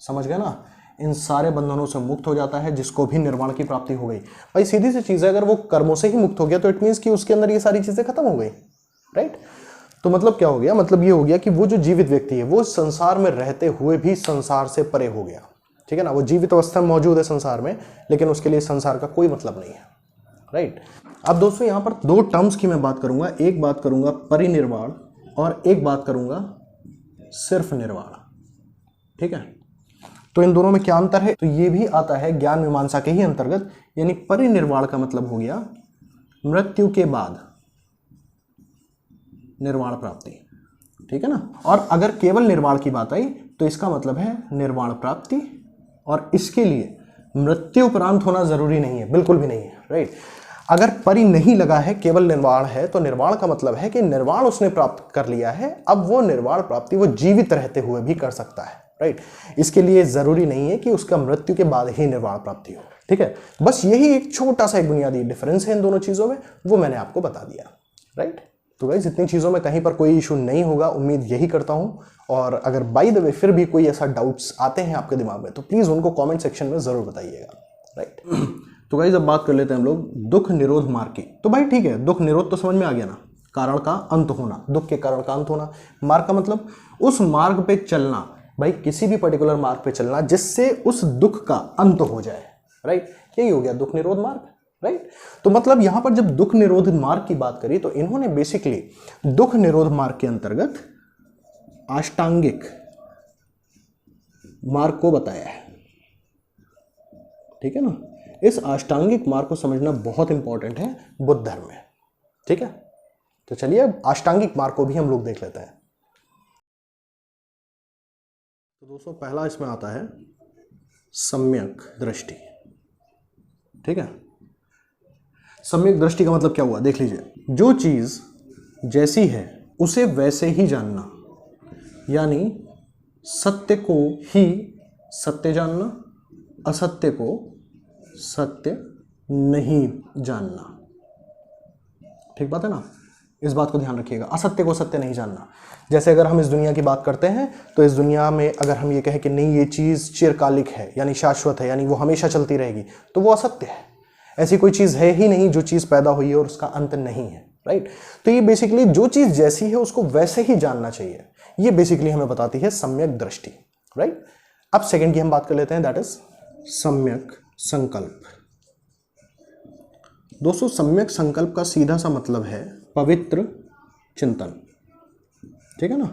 समझ गए ना, इन सारे बंधनों से मुक्त हो जाता है जिसको भी निर्वाण की प्राप्ति हो गई। भाई सीधी सी चीज है, अगर वो कर्मों से ही मुक्त हो गया तो इट मीन्स कि उसके अंदर ये सारी चीजें खत्म हो गई। राइट। तो मतलब क्या हो गया? मतलब ये हो गया कि वो जो जीवित व्यक्ति है वो संसार में रहते हुए भी संसार से परे हो गया। ठीक है ना, वो जीवित अवस्था में मौजूद है संसार में, लेकिन उसके लिए संसार का कोई मतलब नहीं है। राइट। अब दोस्तों यहाँ पर दो टर्म्स की मैं बात करूंगा, एक बात करूंगा परिनिर्वाण और एक बात करूंगा सिर्फ निर्वाण। ठीक है, तो इन दोनों में क्या अंतर है? तो ये भी आता है ज्ञान मीमांसा के ही अंतर्गत। यानी परिनिर्वाण का मतलब हो गया मृत्यु के बाद निर्वाण प्राप्ति। ठीक है ना। और अगर केवल निर्वाण की बात आई तो इसका मतलब है निर्वाण प्राप्ति, और इसके लिए मृत्यु उपरांत होना जरूरी नहीं है, बिल्कुल भी नहीं है। राइट। अगर परि नहीं लगा है, केवल निर्वाण है, तो निर्वाण का मतलब है कि निर्वाण उसने प्राप्त कर लिया है, अब वो निर्वाण प्राप्ति वो जीवित रहते हुए भी कर सकता है। राइट। इसके लिए जरूरी नहीं है कि उसका मृत्यु के बाद ही निर्वाण प्राप्ति हो। ठीक है, बस यही एक छोटा सा एक बुनियादी डिफरेंस है इन दोनों चीजों में, वो मैंने आपको बता दिया। राइट। तो गाइस इतनी चीज़ों में कहीं पर कोई इशू नहीं होगा, उम्मीद यही करता हूँ। और अगर बाय द वे फिर भी कोई ऐसा डाउट्स आते हैं आपके दिमाग में तो प्लीज़ उनको कमेंट सेक्शन में ज़रूर बताइएगा। राइट। तो गाइस अब बात कर लेते हैं हम लोग दुख निरोध मार्ग की। तो भाई ठीक है, दुख निरोध तो समझ में आ गया ना, कारण का अंत होना, दुख के कारण का अंत होना। मार्ग का मतलब उस मार्ग पे चलना, भाई किसी भी पर्टिकुलर मार्ग पे चलना जिससे उस दुख का अंत हो जाए। राइट, यही हो गया दुख निरोध मार्ग। राइट। तो मतलब यहां पर जब दुख निरोध मार्ग की बात करी तो इन्होंने बेसिकली दुख निरोध मार्ग के अंतर्गत अष्टांगिक मार्ग को बताया है। ठीक है ना, इस अष्टांगिक मार्ग को समझना बहुत इंपॉर्टेंट है बुद्ध धर्म में। ठीक है, तो चलिए अब अष्टांगिक मार्ग को भी हम लोग देख लेते हैं। तो दोस्तों पहला इसमें आता है सम्यक दृष्टि। ठीक है, सम्यक दृष्टि का मतलब क्या हुआ देख लीजिए, जो चीज जैसी है उसे वैसे ही जानना, यानी सत्य को ही सत्य जानना, असत्य को सत्य नहीं जानना। ठीक बात है ना, इस बात को ध्यान रखिएगा, असत्य को सत्य नहीं जानना। जैसे अगर हम इस दुनिया की बात करते हैं तो इस दुनिया में अगर हम ये कहें कि नहीं ये चीज़ चिरकालिक है, यानी शाश्वत है, यानी वो हमेशा चलती रहेगी, तो वो असत्य है। ऐसी कोई चीज़ है ही नहीं जो चीज़ पैदा हुई है और उसका अंत नहीं है। राइट। तो ये बेसिकली जो चीज़ जैसी है उसको वैसे ही जानना चाहिए, ये बेसिकली हमें बताती है सम्यक दृष्टि। राइट। अब सेकंड की हम बात कर लेते हैं, दैट इज सम्यक संकल्प। दोस्तों सम्यक संकल्प का सीधा सा मतलब है पवित्र चिंतन। ठीक है ना,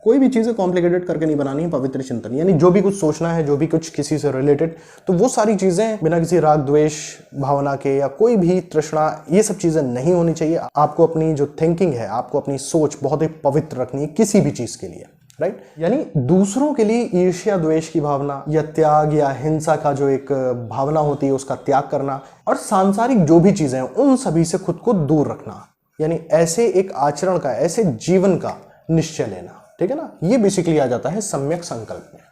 कोई भी चीज़ें कॉम्प्लिकेटेड करके नहीं बनानी है, पवित्र चिंतन यानी जो भी कुछ सोचना है, जो भी कुछ किसी से रिलेटेड, तो वो सारी चीज़ें बिना किसी राग द्वेष भावना के या कोई भी तृष्णा, ये सब चीज़ें नहीं होनी चाहिए। आपको अपनी जो थिंकिंग है, आपको अपनी सोच बहुत ही पवित्र रखनी है किसी भी चीज़ के लिए। राइट। यानी दूसरों के लिए ईर्ष्या द्वेष की भावना या त्याग या हिंसा का जो एक भावना होती है उसका त्याग करना, और सांसारिक जो भी चीजें हैं उन सभी से खुद को दूर रखना, यानी ऐसे एक आचरण का, ऐसे जीवन का निश्चय लेना, ठीक है ना। ये बेसिकली आ जाता है सम्यक संकल्प में,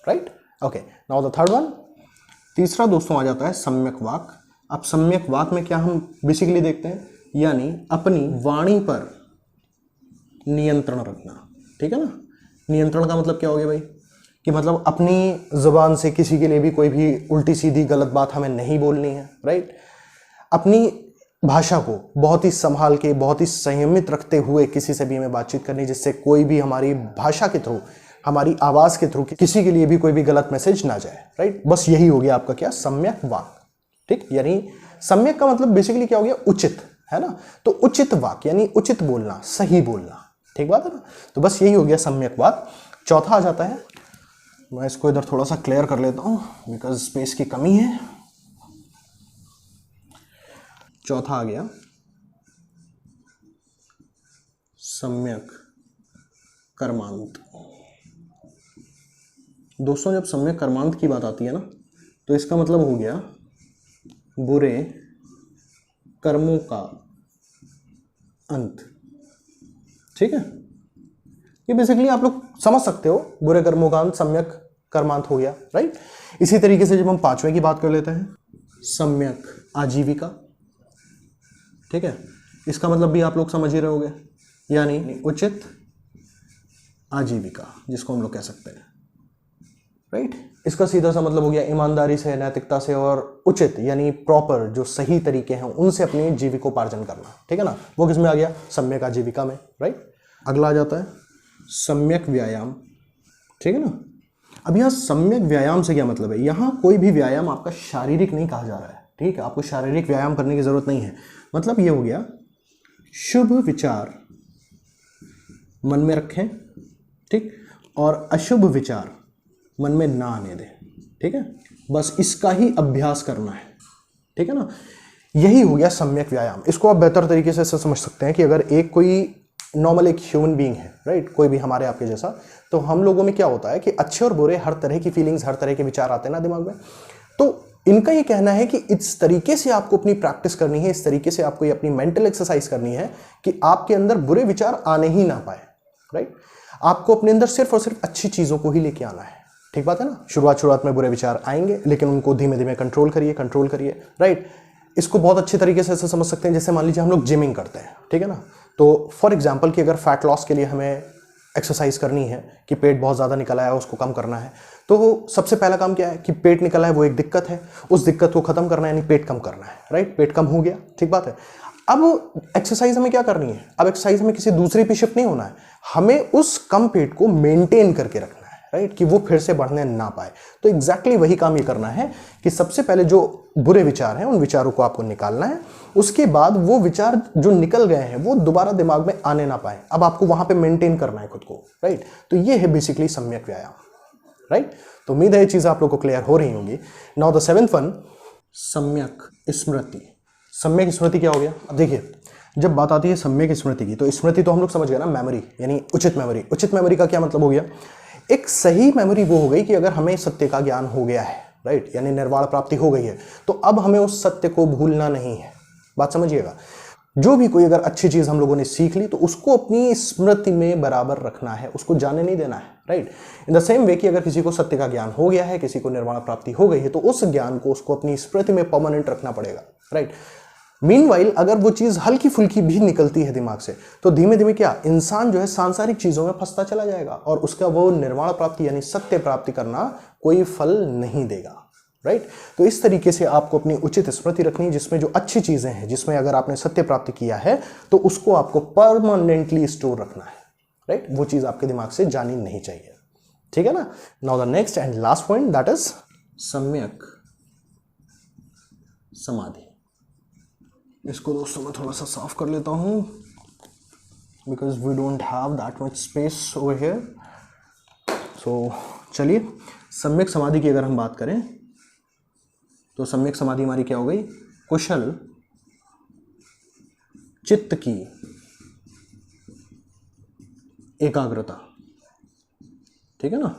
right. Okay, now the third one, तीसरा दोस्तों आ जाता है सम्यक वाक। अब सम्यक वाक में क्या हम बेसिकली देखते हैं, यानी अपनी वाणी पर नियंत्रण रखना, ठीक है ना। नियंत्रण का मतलब क्या हो गया भाई, कि मतलब अपनी जुबान से किसी के लिए भी कोई भी उल्टी सीधी गलत बात हमें नहीं बोलनी है, राइट। अपनी भाषा को बहुत ही संभाल के, बहुत ही संयमित रखते हुए किसी से भी हमें बातचीत करनी, जिससे कोई भी हमारी भाषा के थ्रू, हमारी आवाज के थ्रू किसी के लिए भी कोई भी गलत मैसेज ना जाए, राइट। बस यही हो गया आपका क्या, सम्यक वाक, ठीक। यानी सम्यक का मतलब बेसिकली क्या हो गया, उचित, है ना। तो उचित वाक यानी उचित बोलना, सही बोलना, ठीक बात है ना। तो बस यही हो गया सम्यक वाक। चौथा आ जाता है, मैं इसको इधर थोड़ा सा क्लियर कर लेता हूं बिकॉज स्पेस की कमी है। चौथा आ गया सम्यक कर्मांत। दोस्तों जब सम्यक कर्मांत की बात आती है ना, तो इसका मतलब हो गया बुरे कर्मों का अंत, ठीक है। ये बेसिकली आप लोग समझ सकते हो, बुरे कर्मों का अंत सम्यक कर्मांत हो गया, राइट। इसी तरीके से जब हम पांचवें की बात कर लेते हैं, सम्यक आजीविका, ठीक है। इसका मतलब भी आप लोग समझ ही रहे होंगे, यानी उचित आजीविका जिसको हम लोग कह सकते हैं, राइट। इसका सीधा सा मतलब हो गया ईमानदारी से, नैतिकता से और उचित यानी प्रॉपर जो सही तरीके हैं उनसे अपने जीविकोपार्जन करना, ठीक है ना। वो किस में आ गया, सम्यक आजीविका में, राइट। अगला आ जाता है सम्यक व्यायाम, ठीक है ना। अब यहाँ सम्यक व्यायाम से क्या मतलब है, यहाँ कोई भी व्यायाम आपका शारीरिक नहीं कहा जा रहा है, ठीक है। आपको शारीरिक व्यायाम करने की जरूरत नहीं है। मतलब ये हो गया शुभ विचार मन में रखें, ठीक, और अशुभ विचार मन में ना आने दें, ठीक है। बस इसका ही अभ्यास करना है, ठीक है ना। यही हो गया सम्यक व्यायाम। इसको आप बेहतर तरीके से समझ सकते हैं कि अगर एक कोई नॉर्मल एक ह्यूमन बीइंग है, राइट, कोई भी हमारे आपके जैसा, तो हम लोगों में क्या होता है कि अच्छे और बुरे हर तरह की फीलिंग्स, हर तरह के विचार आते हैं ना दिमाग में। तो इनका ये कहना है कि इस तरीके से आपको अपनी प्रैक्टिस करनी है, इस तरीके से आपको अपनी मेंटल एक्सरसाइज करनी है कि आपके अंदर बुरे विचार आने ही ना पाए, राइट। आपको अपने अंदर सिर्फ और सिर्फ अच्छी चीजों को ही लेके आना है, ठीक बात है ना। शुरुआत में बुरे विचार आएंगे, लेकिन उनको धीमे धीमे कंट्रोल करिए, राइट। इसको बहुत अच्छे तरीके से ऐसे समझ सकते हैं, जैसे मान लीजिए हम लोग जिमिंग करते हैं, ठीक है ना। तो फॉर एग्जाम्पल कि अगर फैट लॉस के लिए हमें एक्सरसाइज करनी है, कि पेट बहुत ज़्यादा निकला है उसको कम करना है, तो सबसे पहला काम क्या है कि पेट निकला है वो एक दिक्कत है, उस दिक्कत को खत्म करना है, यानी पेट कम करना है, राइट। पेट कम हो गया, ठीक बात है। अब एक्सरसाइज हमें क्या करनी है, अब एक्सरसाइज हमें किसी दूसरे पे शिफ्ट नहीं होना है, हमें उस कम पेट को मेंटेन करके रखना है, राइट, कि वो फिर से बढ़ने ना पाए। तो एग्जैक्टली वही काम ये करना है कि सबसे पहले जो बुरे विचार हैं उन विचारों को आपको निकालना है, उसके बाद वो विचार जो निकल गए हैं वो दोबारा दिमाग में आने ना पाए, अब आपको वहां पे मेंटेन करना है खुद को, राइट। तो ये है बेसिकली सम्यक व्यायाम, राइट। तो उम्मीद है ये चीज आप लोग को क्लियर हो रही होंगी। नाउ द सेवेंथ वन, सम्यक स्मृति। सम्यक स्मृति क्या हो गया, अब देखिए जब बात आती है सम्यक स्मृति की, तो स्मृति तो हम लोग समझ गए ना, मेमोरी, यानी उचित मेमोरी। उचित मेमोरी का क्या मतलब हो गया, एक सही मेमोरी वो हो गई कि अगर हमें सत्य का ज्ञान हो गया है, राइट, यानी निर्वाण प्राप्ति हो गई है, तो अब हमें उस सत्य को भूलना नहीं है। बात समझिएगा, जो भी कोई अगर अच्छी चीज हम लोगों ने सीख ली तो उसको अपनी स्मृति में बराबर रखना है, उसको जाने नहीं देना है, right. In the same way कि अगर किसी को सत्य का ज्ञान हो गया है, किसी को निर्वाण प्राप्ति हो गई है, तो उस ज्ञान को उसको अपनी स्मृति में परमानेंट रखना पड़ेगा, राइट। मीनवाइल अगर वो चीज हल्की फुल्की भी निकलती है दिमाग से, तो धीमे धीमे क्या इंसान जो है सांसारिक चीजों में फंसता चला जाएगा और उसका वो निर्वाण प्राप्ति यानी सत्य प्राप्ति करना कोई फल नहीं देगा, राइट। तो इस तरीके से आपको अपनी उचित स्मृति रखनी है, जिसमें जो अच्छी चीजें हैं, जिसमें अगर आपने सत्य प्राप्ति किया है तो उसको आपको परमानेंटली स्टोर रखना है, राइट। वो चीज आपके दिमाग से जानी नहीं चाहिए, ठीक है ना। Now the next and last point, that is सम्यक समाधि। इसको दोस्तों मैं थोड़ा सा साफ कर लेता हूं because we don't have that much space over here. So चलिए, सम्यक समाधि की अगर हम बात करें तो सम्यक समाधि हमारी क्या हो गई, कुशल चित्त की एकाग्रता, ठीक है ना,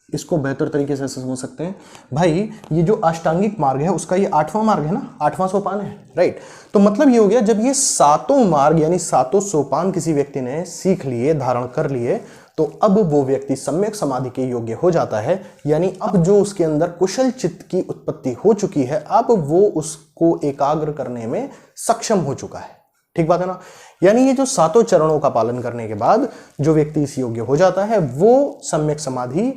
इसको बेहतर तरीके से समझ सकते हैं भाई। ये जो अष्टांगिक मार्ग है उसका ये 8वां मार्ग है ना, 8वां सोपान है, राइट। तो मतलब ये हो गया जब ये 7 मार्ग यानी 7 सोपान किसी व्यक्ति ने सीख लिए, धारण कर लिए, तो अब वो व्यक्ति सम्यक समाधि के योग्य हो जाता है। यानी अब जो उसके अंदर कुशल चित्त की उत्पत्ति हो चुकी है, अब वो उसको एकाग्र करने में सक्षम हो चुका है। ठीक बात है ना। यानी ये जो 7 चरणों का पालन करने के बाद जो व्यक्ति इस योग्य हो जाता है वो सम्यक समाधि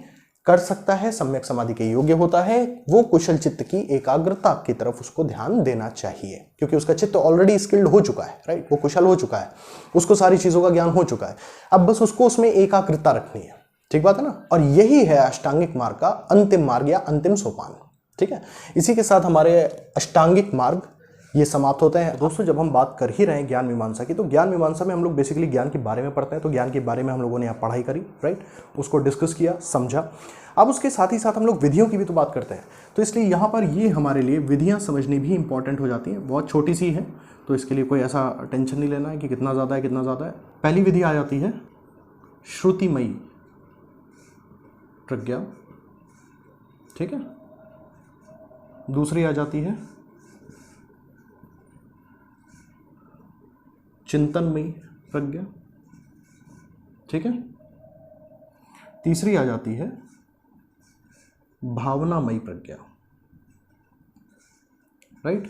कर सकता है, सम्यक समाधि के योग्य होता है। वो कुशल चित्त की एकाग्रता की तरफ उसको ध्यान देना चाहिए, क्योंकि उसका चित्त ऑलरेडी स्किल्ड हो चुका है, राइट। वो कुशल हो चुका है, उसको सारी चीजों का ज्ञान हो चुका है, अब बस उसको उसमें एकाग्रता रखनी है। ठीक बात है ना। और यही है अष्टांगिक मार्ग का अंतिम मार्ग या अंतिम सोपान। ठीक है, इसी के साथ हमारे अष्टांगिक मार्ग ये समाप्त होते हैं। दोस्तों, जब हम बात कर ही रहे हैं ज्ञान मीमांसा की, तो ज्ञान मीमांसा में हम लोग बेसिकली ज्ञान के बारे में पढ़ते हैं। तो ज्ञान के बारे में हम लोगों ने यहाँ पढ़ाई करी, राइट, उसको डिस्कस किया, समझा। अब उसके साथ ही साथ हम लोग विधियों की भी तो बात करते हैं। तो इसलिए यहाँ पर ये हमारे लिए विधियाँ समझनी भी इंपॉर्टेंट हो जाती हैं। बहुत छोटी सी है, तो इसके लिए कोई ऐसा टेंशन नहीं लेना है कि कितना ज़्यादा है कितना ज़्यादा है। पहली विधि आ जाती है श्रुतिमयी प्रज्ञा, ठीक है। दूसरी आ जाती है चिंतनमयी प्रज्ञा, ठीक है। तीसरी आ जाती है भावनामयी प्रज्ञा, राइट।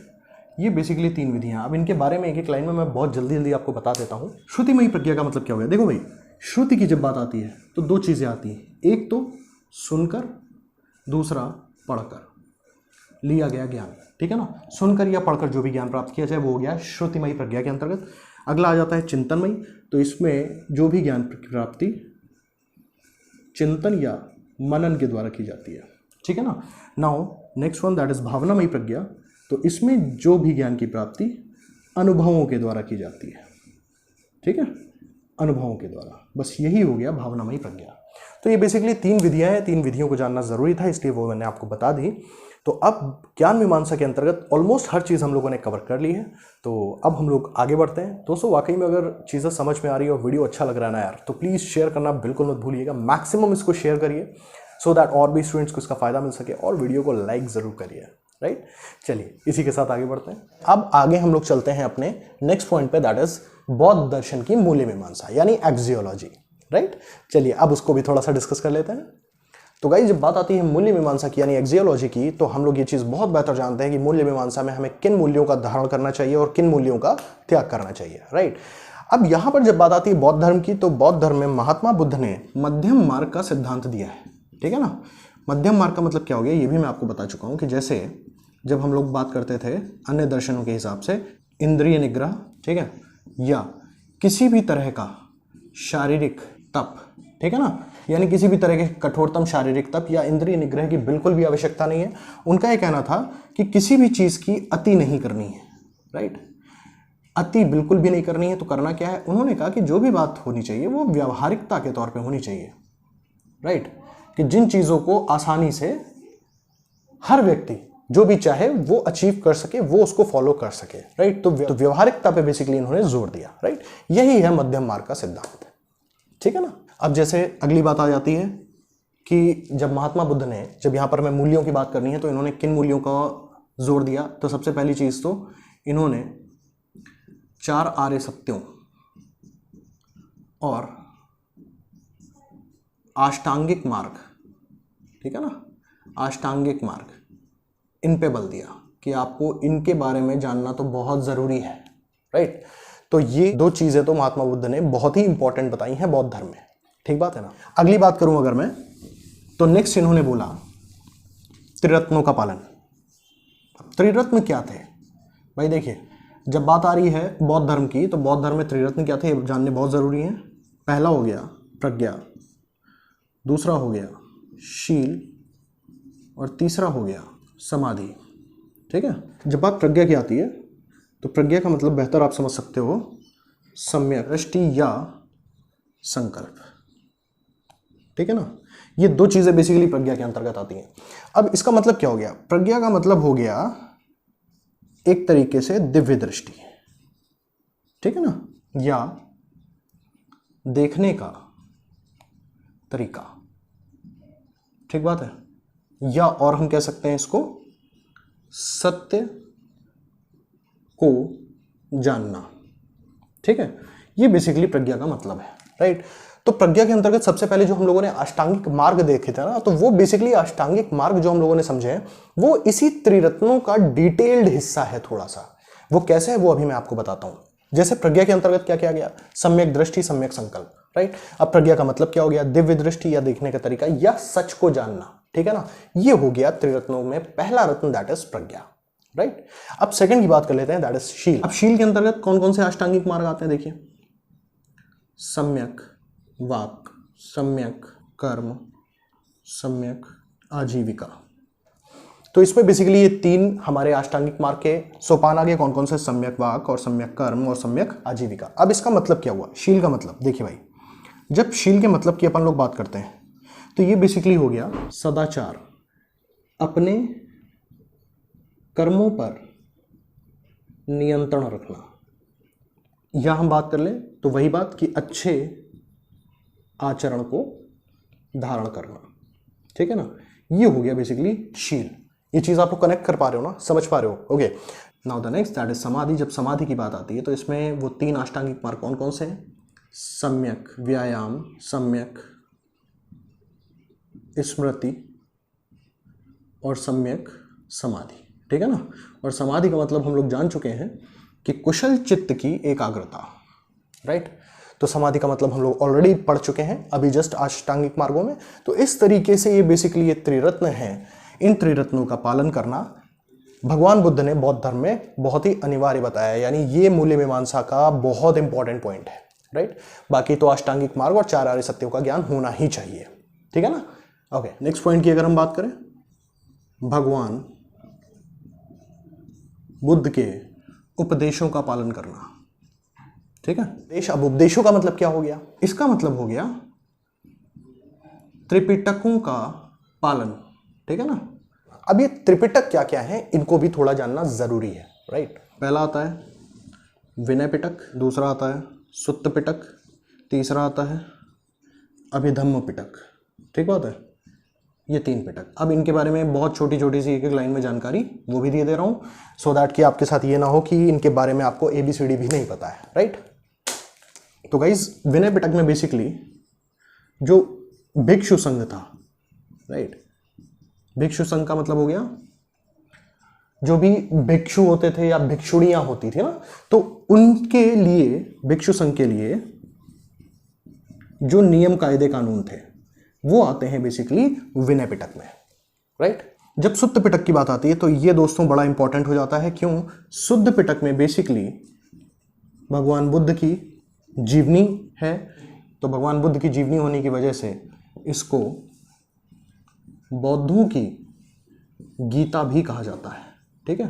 ये बेसिकली 3 विधियां। अब इनके बारे में एक एक लाइन में मैं बहुत जल्दी जल्दी आपको बता देता हूं। श्रुतिमयी प्रज्ञा का मतलब क्या हो गया? देखो भाई, श्रुति की जब बात आती है तो 2 चीजें आती हैं, एक तो सुनकर, दूसरा पढ़कर लिया गया ज्ञान, ठीक है ना। सुनकर या पढ़कर जो भी ज्ञान प्राप्त किया जाए वो हो गया श्रुतिमयी प्रज्ञा के अंतर्गत। अगला आ जाता है चिंतनमयी, तो इसमें जो भी ज्ञान की प्राप्ति चिंतन या मनन के द्वारा की जाती है, ठीक है ना। Now next one that is भावनामयी प्रज्ञा, तो इसमें जो भी ज्ञान की प्राप्ति अनुभवों के द्वारा की जाती है, ठीक है, अनुभवों के द्वारा। बस यही हो गया भावनामयी प्रज्ञा। तो ये बेसिकली 3 विधियां हैं, 3 विधियों को जानना जरूरी था, इसलिए वो मैंने आपको बता दी। तो अब ज्ञान मीमांसा के अंतर्गत ऑलमोस्ट हर चीज़ हम लोगों ने कवर कर ली है। तो अब हम लोग आगे बढ़ते हैं। दोस्तों, वाकई में अगर चीज़ें समझ में आ रही है और वीडियो अच्छा लग रहा है ना यार, तो प्लीज़ शेयर करना बिल्कुल मत भूलिएगा। मैक्सिमम इसको शेयर करिए सो दैट और भी स्टूडेंट्स को इसका फ़ायदा मिल सके, और वीडियो को लाइक ज़रूर करिए, राइट। चलिए इसी के साथ आगे बढ़ते हैं। अब आगे हम लोग चलते हैं अपने नेक्स्ट पॉइंट पे, दैट इज बौद्ध दर्शन की मूल्य मीमांसा यानी एक्सियोलॉजी, राइट। चलिए अब उसको भी थोड़ा सा डिस्कस कर लेते हैं। तो गाइस, जब बात आती है मूल्य मीमांसा की यानी एक्सियोलॉजी की, तो हम लोग ये चीज़ बहुत बेहतर जानते हैं कि मूल्य मीमांसा में हमें किन मूल्यों का धारण करना चाहिए और किन मूल्यों का त्याग करना चाहिए, राइट। अब यहाँ पर जब बात आती है बौद्ध धर्म की, तो बौद्ध धर्म में महात्मा बुद्ध ने मध्यम मार्ग का सिद्धांत दिया है, ठीक है ना। मध्यम मार्ग का मतलब क्या हो गया, ये भी मैं आपको बता चुका हूँ कि जैसे जब हम लोग बात करते थे अन्य दर्शनों के हिसाब से इंद्रिय निग्रह, ठीक है, या किसी भी तरह का शारीरिक तप, ठीक है ना, यानी किसी भी तरह के कठोरतम शारीरिक तप या इंद्रिय निग्रह की बिल्कुल भी आवश्यकता नहीं है। उनका यह कहना था कि किसी भी चीज़ की अति नहीं करनी है, राइट। अति बिल्कुल भी नहीं करनी है। तो करना क्या है, उन्होंने कहा कि जो भी बात होनी चाहिए वो व्यावहारिकता के तौर पे होनी चाहिए, राइट, कि जिन चीज़ों को आसानी से हर व्यक्ति जो भी चाहे वो अचीव कर सके, वो उसको फॉलो कर सके, राइट। तो व्यवहारिकता पे बेसिकली इन्होंने जोर दिया, राइट। यही है मध्यम मार्ग का सिद्धांत, ठीक है ना। अब जैसे अगली बात आ जाती है कि जब महात्मा बुद्ध ने, जब यहाँ पर मैं मूल्यों की बात करनी है, तो इन्होंने किन मूल्यों का जोर दिया, तो सबसे पहली चीज़ तो इन्होंने 4 आर्य सत्यों और अष्टांगिक मार्ग, ठीक है ना, अष्टांगिक मार्ग, इन पे बल दिया कि आपको इनके बारे में जानना तो बहुत ज़रूरी है, राइट। तो ये 2 चीज़ें तो महात्मा बुद्ध ने बहुत ही इंपॉर्टेंट बताई हैं बौद्ध धर्म में, ठीक बात है ना। अगली बात करूं अगर मैं, तो नेक्स्ट इन्होंने बोला त्रिरत्नों का पालन। अब त्रिरत्न क्या थे भाई? देखिए, जब बात आ रही है बौद्ध धर्म की, तो बौद्ध धर्म में त्रिरत्न क्या थे ये जानने बहुत ज़रूरी है। पहला हो गया प्रज्ञा, दूसरा हो गया शील, और तीसरा हो गया समाधि, ठीक है। जब बात प्रज्ञा की आती है, तो प्रज्ञा का मतलब बेहतर आप समझ सकते हो सम्यक दृष्टि या संकल्प, ठीक है ना। ये 2 चीजें बेसिकली प्रज्ञा के अंतर्गत आती हैं। अब इसका मतलब क्या हो गया? प्रज्ञा का मतलब हो गया एक तरीके से दिव्य दृष्टि, ठीक है ना, या देखने का तरीका, ठीक बात है। या और हम कह सकते हैं इसको सत्य को जानना, ठीक है। ये बेसिकली प्रज्ञा का मतलब है, राइट। तो प्रज्ञा के अंतर्गत सबसे पहले जो हम लोगों ने अष्टांगिक मार्ग देखे थे ना, तो वो बेसिकली अष्टांगिक मार्ग जो हम लोगों ने समझे हैं वो इसी त्रिरत्नों का डिटेल्ड हिस्सा है थोड़ा सा। वो कैसे है वो अभी मैं आपको बताता हूं। जैसे प्रज्ञा के अंतर्गत क्या किया गया, सम्यक दृष्टि, सम्यक संकल्प, राइट। अब प्रज्ञा का मतलब क्या हो गया, दिव्य दृष्टि या देखने का तरीका या सच को जानना, ठीक है ना। ये हो गया त्रिरत्नों में पहला रत्न, दैट इज प्रज्ञा, राइट। अब सेकंड की बात कर लेते हैं, दैट इज शील। अब शील के अंतर्गत कौन कौन से अष्टांगिक मार्ग आते हैं, देखिए, सम्यक वाक, सम्यक कर्म, सम्यक आजीविका। तो इसमें बेसिकली ये तीन हमारे अष्टांगिक मार्ग के सोपान आ गए। कौन कौन से, सम्यक वाक और सम्यक कर्म और सम्यक आजीविका। अब इसका मतलब क्या हुआ, शील का मतलब देखिए भाई, जब शील के मतलब की अपन लोग बात करते हैं तो ये बेसिकली हो गया सदाचार, अपने कर्मों पर नियंत्रण रखना। या हम बात कर लें तो वही बात कि अच्छे आचरण को धारण करना, ठीक है ना। ये हो गया बेसिकली शील। ये चीज आप लोग कनेक्ट कर पा रहे हो ना, समझ पा रहे हो, okay. Now the next, that is समाधि। जब समाधि की बात आती है तो इसमें वो तीन अष्टांगिक मार्ग कौन कौन से हैं, सम्यक व्यायाम, सम्यक स्मृति और सम्यक समाधि, ठीक है ना। और समाधि का मतलब हम लोग जान चुके हैं कि कुशल चित्त की एकाग्रता, राइट। तो समाधि का मतलब हम लोग ऑलरेडी पढ़ चुके हैं अभी जस्ट अष्टांगिक मार्गों में। तो इस तरीके से ये बेसिकली ये त्रिरत्न है। इन त्रिरत्नों का पालन करना भगवान बुद्ध ने बौद्ध धर्म में बहुत ही अनिवार्य बताया, यानी ये मूल्य मीमांसा का बहुत इंपॉर्टेंट पॉइंट है, राइट। बाकी तो अष्टांगिक मार्ग और चार आर्य सत्यों का ज्ञान होना ही चाहिए, ठीक है ना। ओके, नेक्स्ट पॉइंट की अगर हम बात करें, भगवान बुद्ध के उपदेशों का पालन करना, ठीक है। अब उपदेशों का मतलब क्या हो गया, इसका मतलब हो गया त्रिपिटकों का पालन, ठीक है ना। अब ये त्रिपिटक क्या क्या है इनको भी थोड़ा जानना जरूरी है, राइट। पहला आता है विनय पिटक, दूसरा आता है सुत्त पिटक, तीसरा आता है अभिधम्म पिटक, ठीक बात है। ये तीन पिटक। अब इनके बारे में बहुत छोटी छोटी सी एक एक लाइन में जानकारी वो भी दे रहा हूं, सो दैट कि आपके साथ ये ना हो कि इनके बारे में आपको ABCD भी नहीं पता है, राइट। तो गाइज विनय पिटक में बेसिकली जो भिक्षु संघ था, राइट। भिक्षु संघ का मतलब हो गया जो भी भिक्षु होते थे या भिक्षुणियां होती थी ना, तो उनके लिए, भिक्षु संघ के लिए जो नियम कायदे कानून थे वो आते हैं बेसिकली विनय पिटक में, राइट। जब शुद्ध पिटक की बात आती है तो ये दोस्तों बड़ा इंपॉर्टेंट हो जाता है। क्यों, शुद्ध पिटक में बेसिकली भगवान बुद्ध की जीवनी है, तो भगवान बुद्ध की जीवनी होने की वजह से इसको बौद्धों की गीता भी कहा जाता है, ठीक है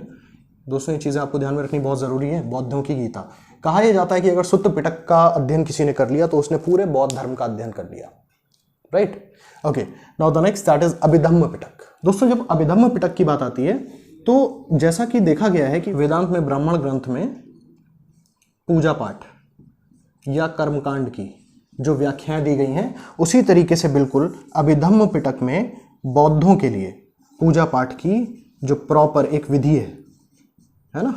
दोस्तों। ये चीजें आपको ध्यान में रखनी बहुत जरूरी है। बौद्धों की गीता कहा यह जाता है कि अगर शुद्ध पिटक का अध्ययन किसी ने कर लिया तो उसने पूरे बौद्ध धर्म का अध्ययन कर लिया, right. Okay, now the next, that is Abhidhamma Pitaka. दोस्तों जब अभिधम्म पिटक की बात आती है तो जैसा कि देखा गया है कि वेदांत में, ब्राह्मण ग्रंथ में पूजा पाठ या कर्मकांड की जो व्याख्याएं दी गई हैं उसी तरीके से बिल्कुल अभिधम्म पिटक में बौद्धों के लिए पूजा पाठ की जो प्रॉपर एक विधि है ना,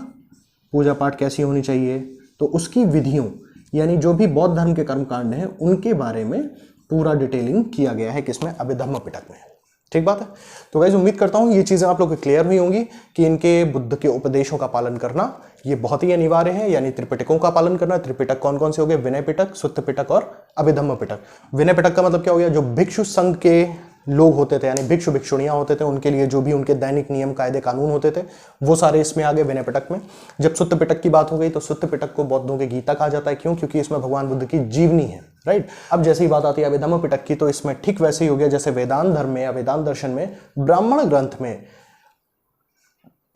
पूजा पाठ कैसी होनी चाहिए, तो उसकी विधियों यानी जो भी बौद्ध धर्म के कर्मकांड हैं उनके बारे में पूरा डिटेलिंग किया गया है किसमें, अभिधम्म पिटक में, ठीक बात है। तो गाइस उम्मीद करता हूं ये चीजें आप लोग को क्लियर हुई होंगी कि इनके बुद्ध के उपदेशों का पालन करना ये बहुत ही अनिवार्य है, यानी त्रिपिटकों का पालन करना। त्रिपिटक कौन कौन से हो गए, विनय पिटक, सुत्त पिटक और अभिधम्म पिटक। विनय पिटक का मतलब क्या हो गया, जो भिक्षु संघ के लोग होते थे यानी भिक्षु भिक्षुणियां होते थे उनके लिए जो भी उनके दैनिक नियम कायदे कानून होते थे वो सारे इसमें आ गए विनय पिटक में। जब सुत्त पिटक की बात हो गई तो सुत्त पिटक को बौद्धों के गीता कहा जाता है। क्यों, क्योंकि इसमें भगवान बुद्ध की जीवनी है, राइट। अब जैसे ही बात आती है अभिधम्म पिटक की तो इसमें ठीक वैसे ही हो गया जैसे वेदांत धर्म में या वेदांत दर्शन में ब्राह्मण ग्रंथ में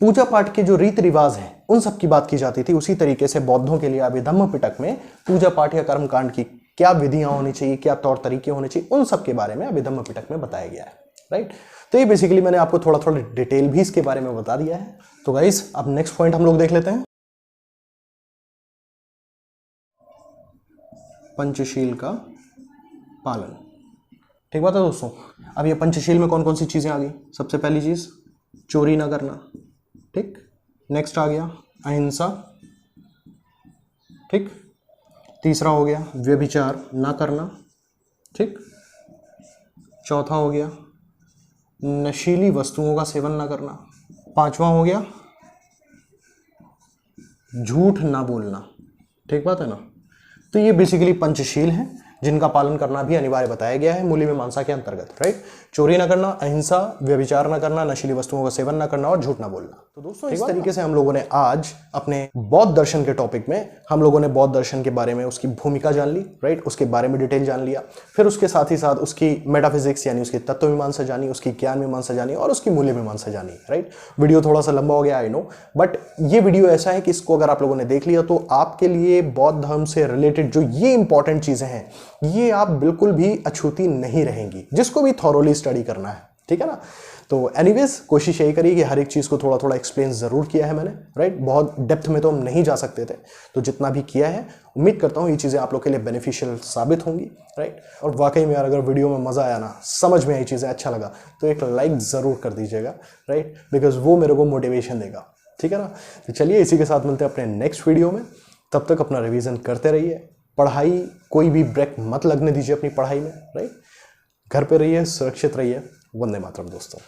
पूजा पाठ के जो रीति रिवाज हैं उन सब की बात की जाती थी, उसी तरीके से बौद्धों के लिए अभिधम्म पिटक में पूजा पाठ या कर्मकांड की क्या विधियां होनी चाहिए, क्या तौर तरीके होने चाहिए, उन सब के बारे में अभिधम्म पिटक में बताया गया है, राइट। तो ये बेसिकली मैंने आपको थोड़ा थोड़ा डिटेल भी इसके बारे में बता दिया है। तो गाइस अब नेक्स्ट पॉइंट हम लोग देख लेते हैं, पंचशील का पालन। ठीक बात है दोस्तों। अब ये पंचशील में कौन कौन सी चीज़ें आ गई? सबसे पहली चीज़ चोरी ना करना, ठीक। नेक्स्ट आ गया अहिंसा, ठीक। तीसरा हो गया व्यभिचार ना करना, ठीक। चौथा हो गया नशीली वस्तुओं का सेवन ना करना। पांचवा हो गया झूठ ना बोलना, ठीक बात है ना। तो ये बेसिकली पंचशील हैं जिनका पालन करना भी अनिवार्य बताया गया है मूल्य मीमांसा के अंतर्गत, राइट। चोरी ना करना, अहिंसा, व्यभिचार ना करना, नशीली वस्तुओं का सेवन ना करना और झूठ ना बोलना। तो दोस्तों इस तरीके से हम लोगों ने आज अपने बौद्ध दर्शन के टॉपिक में हम लोगों ने बौद्ध दर्शन के बारे में उसकी भूमिका जान ली, राइट, उसके बारे में डिटेल जान लिया। फिर उसके साथ ही साथ उसकी मेटाफिजिक्स यानी उसकी तत्व मीमांसा जानी, उसकी ज्ञान मीमांसा जानी और उसकी मूल्य मीमांसा जानी, राइट। वीडियो थोड़ा सा लंबा हो गया, आई नो, बट ये वीडियो ऐसा है कि इसको अगर आप लोगों ने देख लिया तो आपके लिए बौद्ध धर्म से रिलेटेड जो ये इंपॉर्टेंट चीजें हैं ये आप बिल्कुल भी अछूती नहीं रहेंगी, जिसको भी थॉरोली स्टडी करना है, ठीक है ना। तो एनीवेज कोशिश यही करिए कि हर एक चीज़ को थोड़ा थोड़ा एक्सप्लेन ज़रूर किया है मैंने, राइट। बहुत डेप्थ में तो हम नहीं जा सकते थे, तो जितना भी किया है उम्मीद करता हूँ ये चीज़ें आप लोग के लिए बेनिफिशियल साबित होंगी, राइट। और वाकई में यार अगर वीडियो में मज़ा आया ना, समझ में आई चीज़ें, अच्छा लगा तो एक लाइक ज़रूर कर दीजिएगा, राइट, बिकॉज वो मेरे को मोटिवेशन देगा, ठीक है ना। तो चलिए इसी के साथ मिलते हैं अपने नेक्स्ट वीडियो में। तब तक अपना रिविज़न करते रहिए, पढ़ाई कोई भी ब्रेक मत लगने दीजिए अपनी पढ़ाई में, राइट। घर पे रहिए, सुरक्षित रहिए। वंदे मातरम दोस्तों।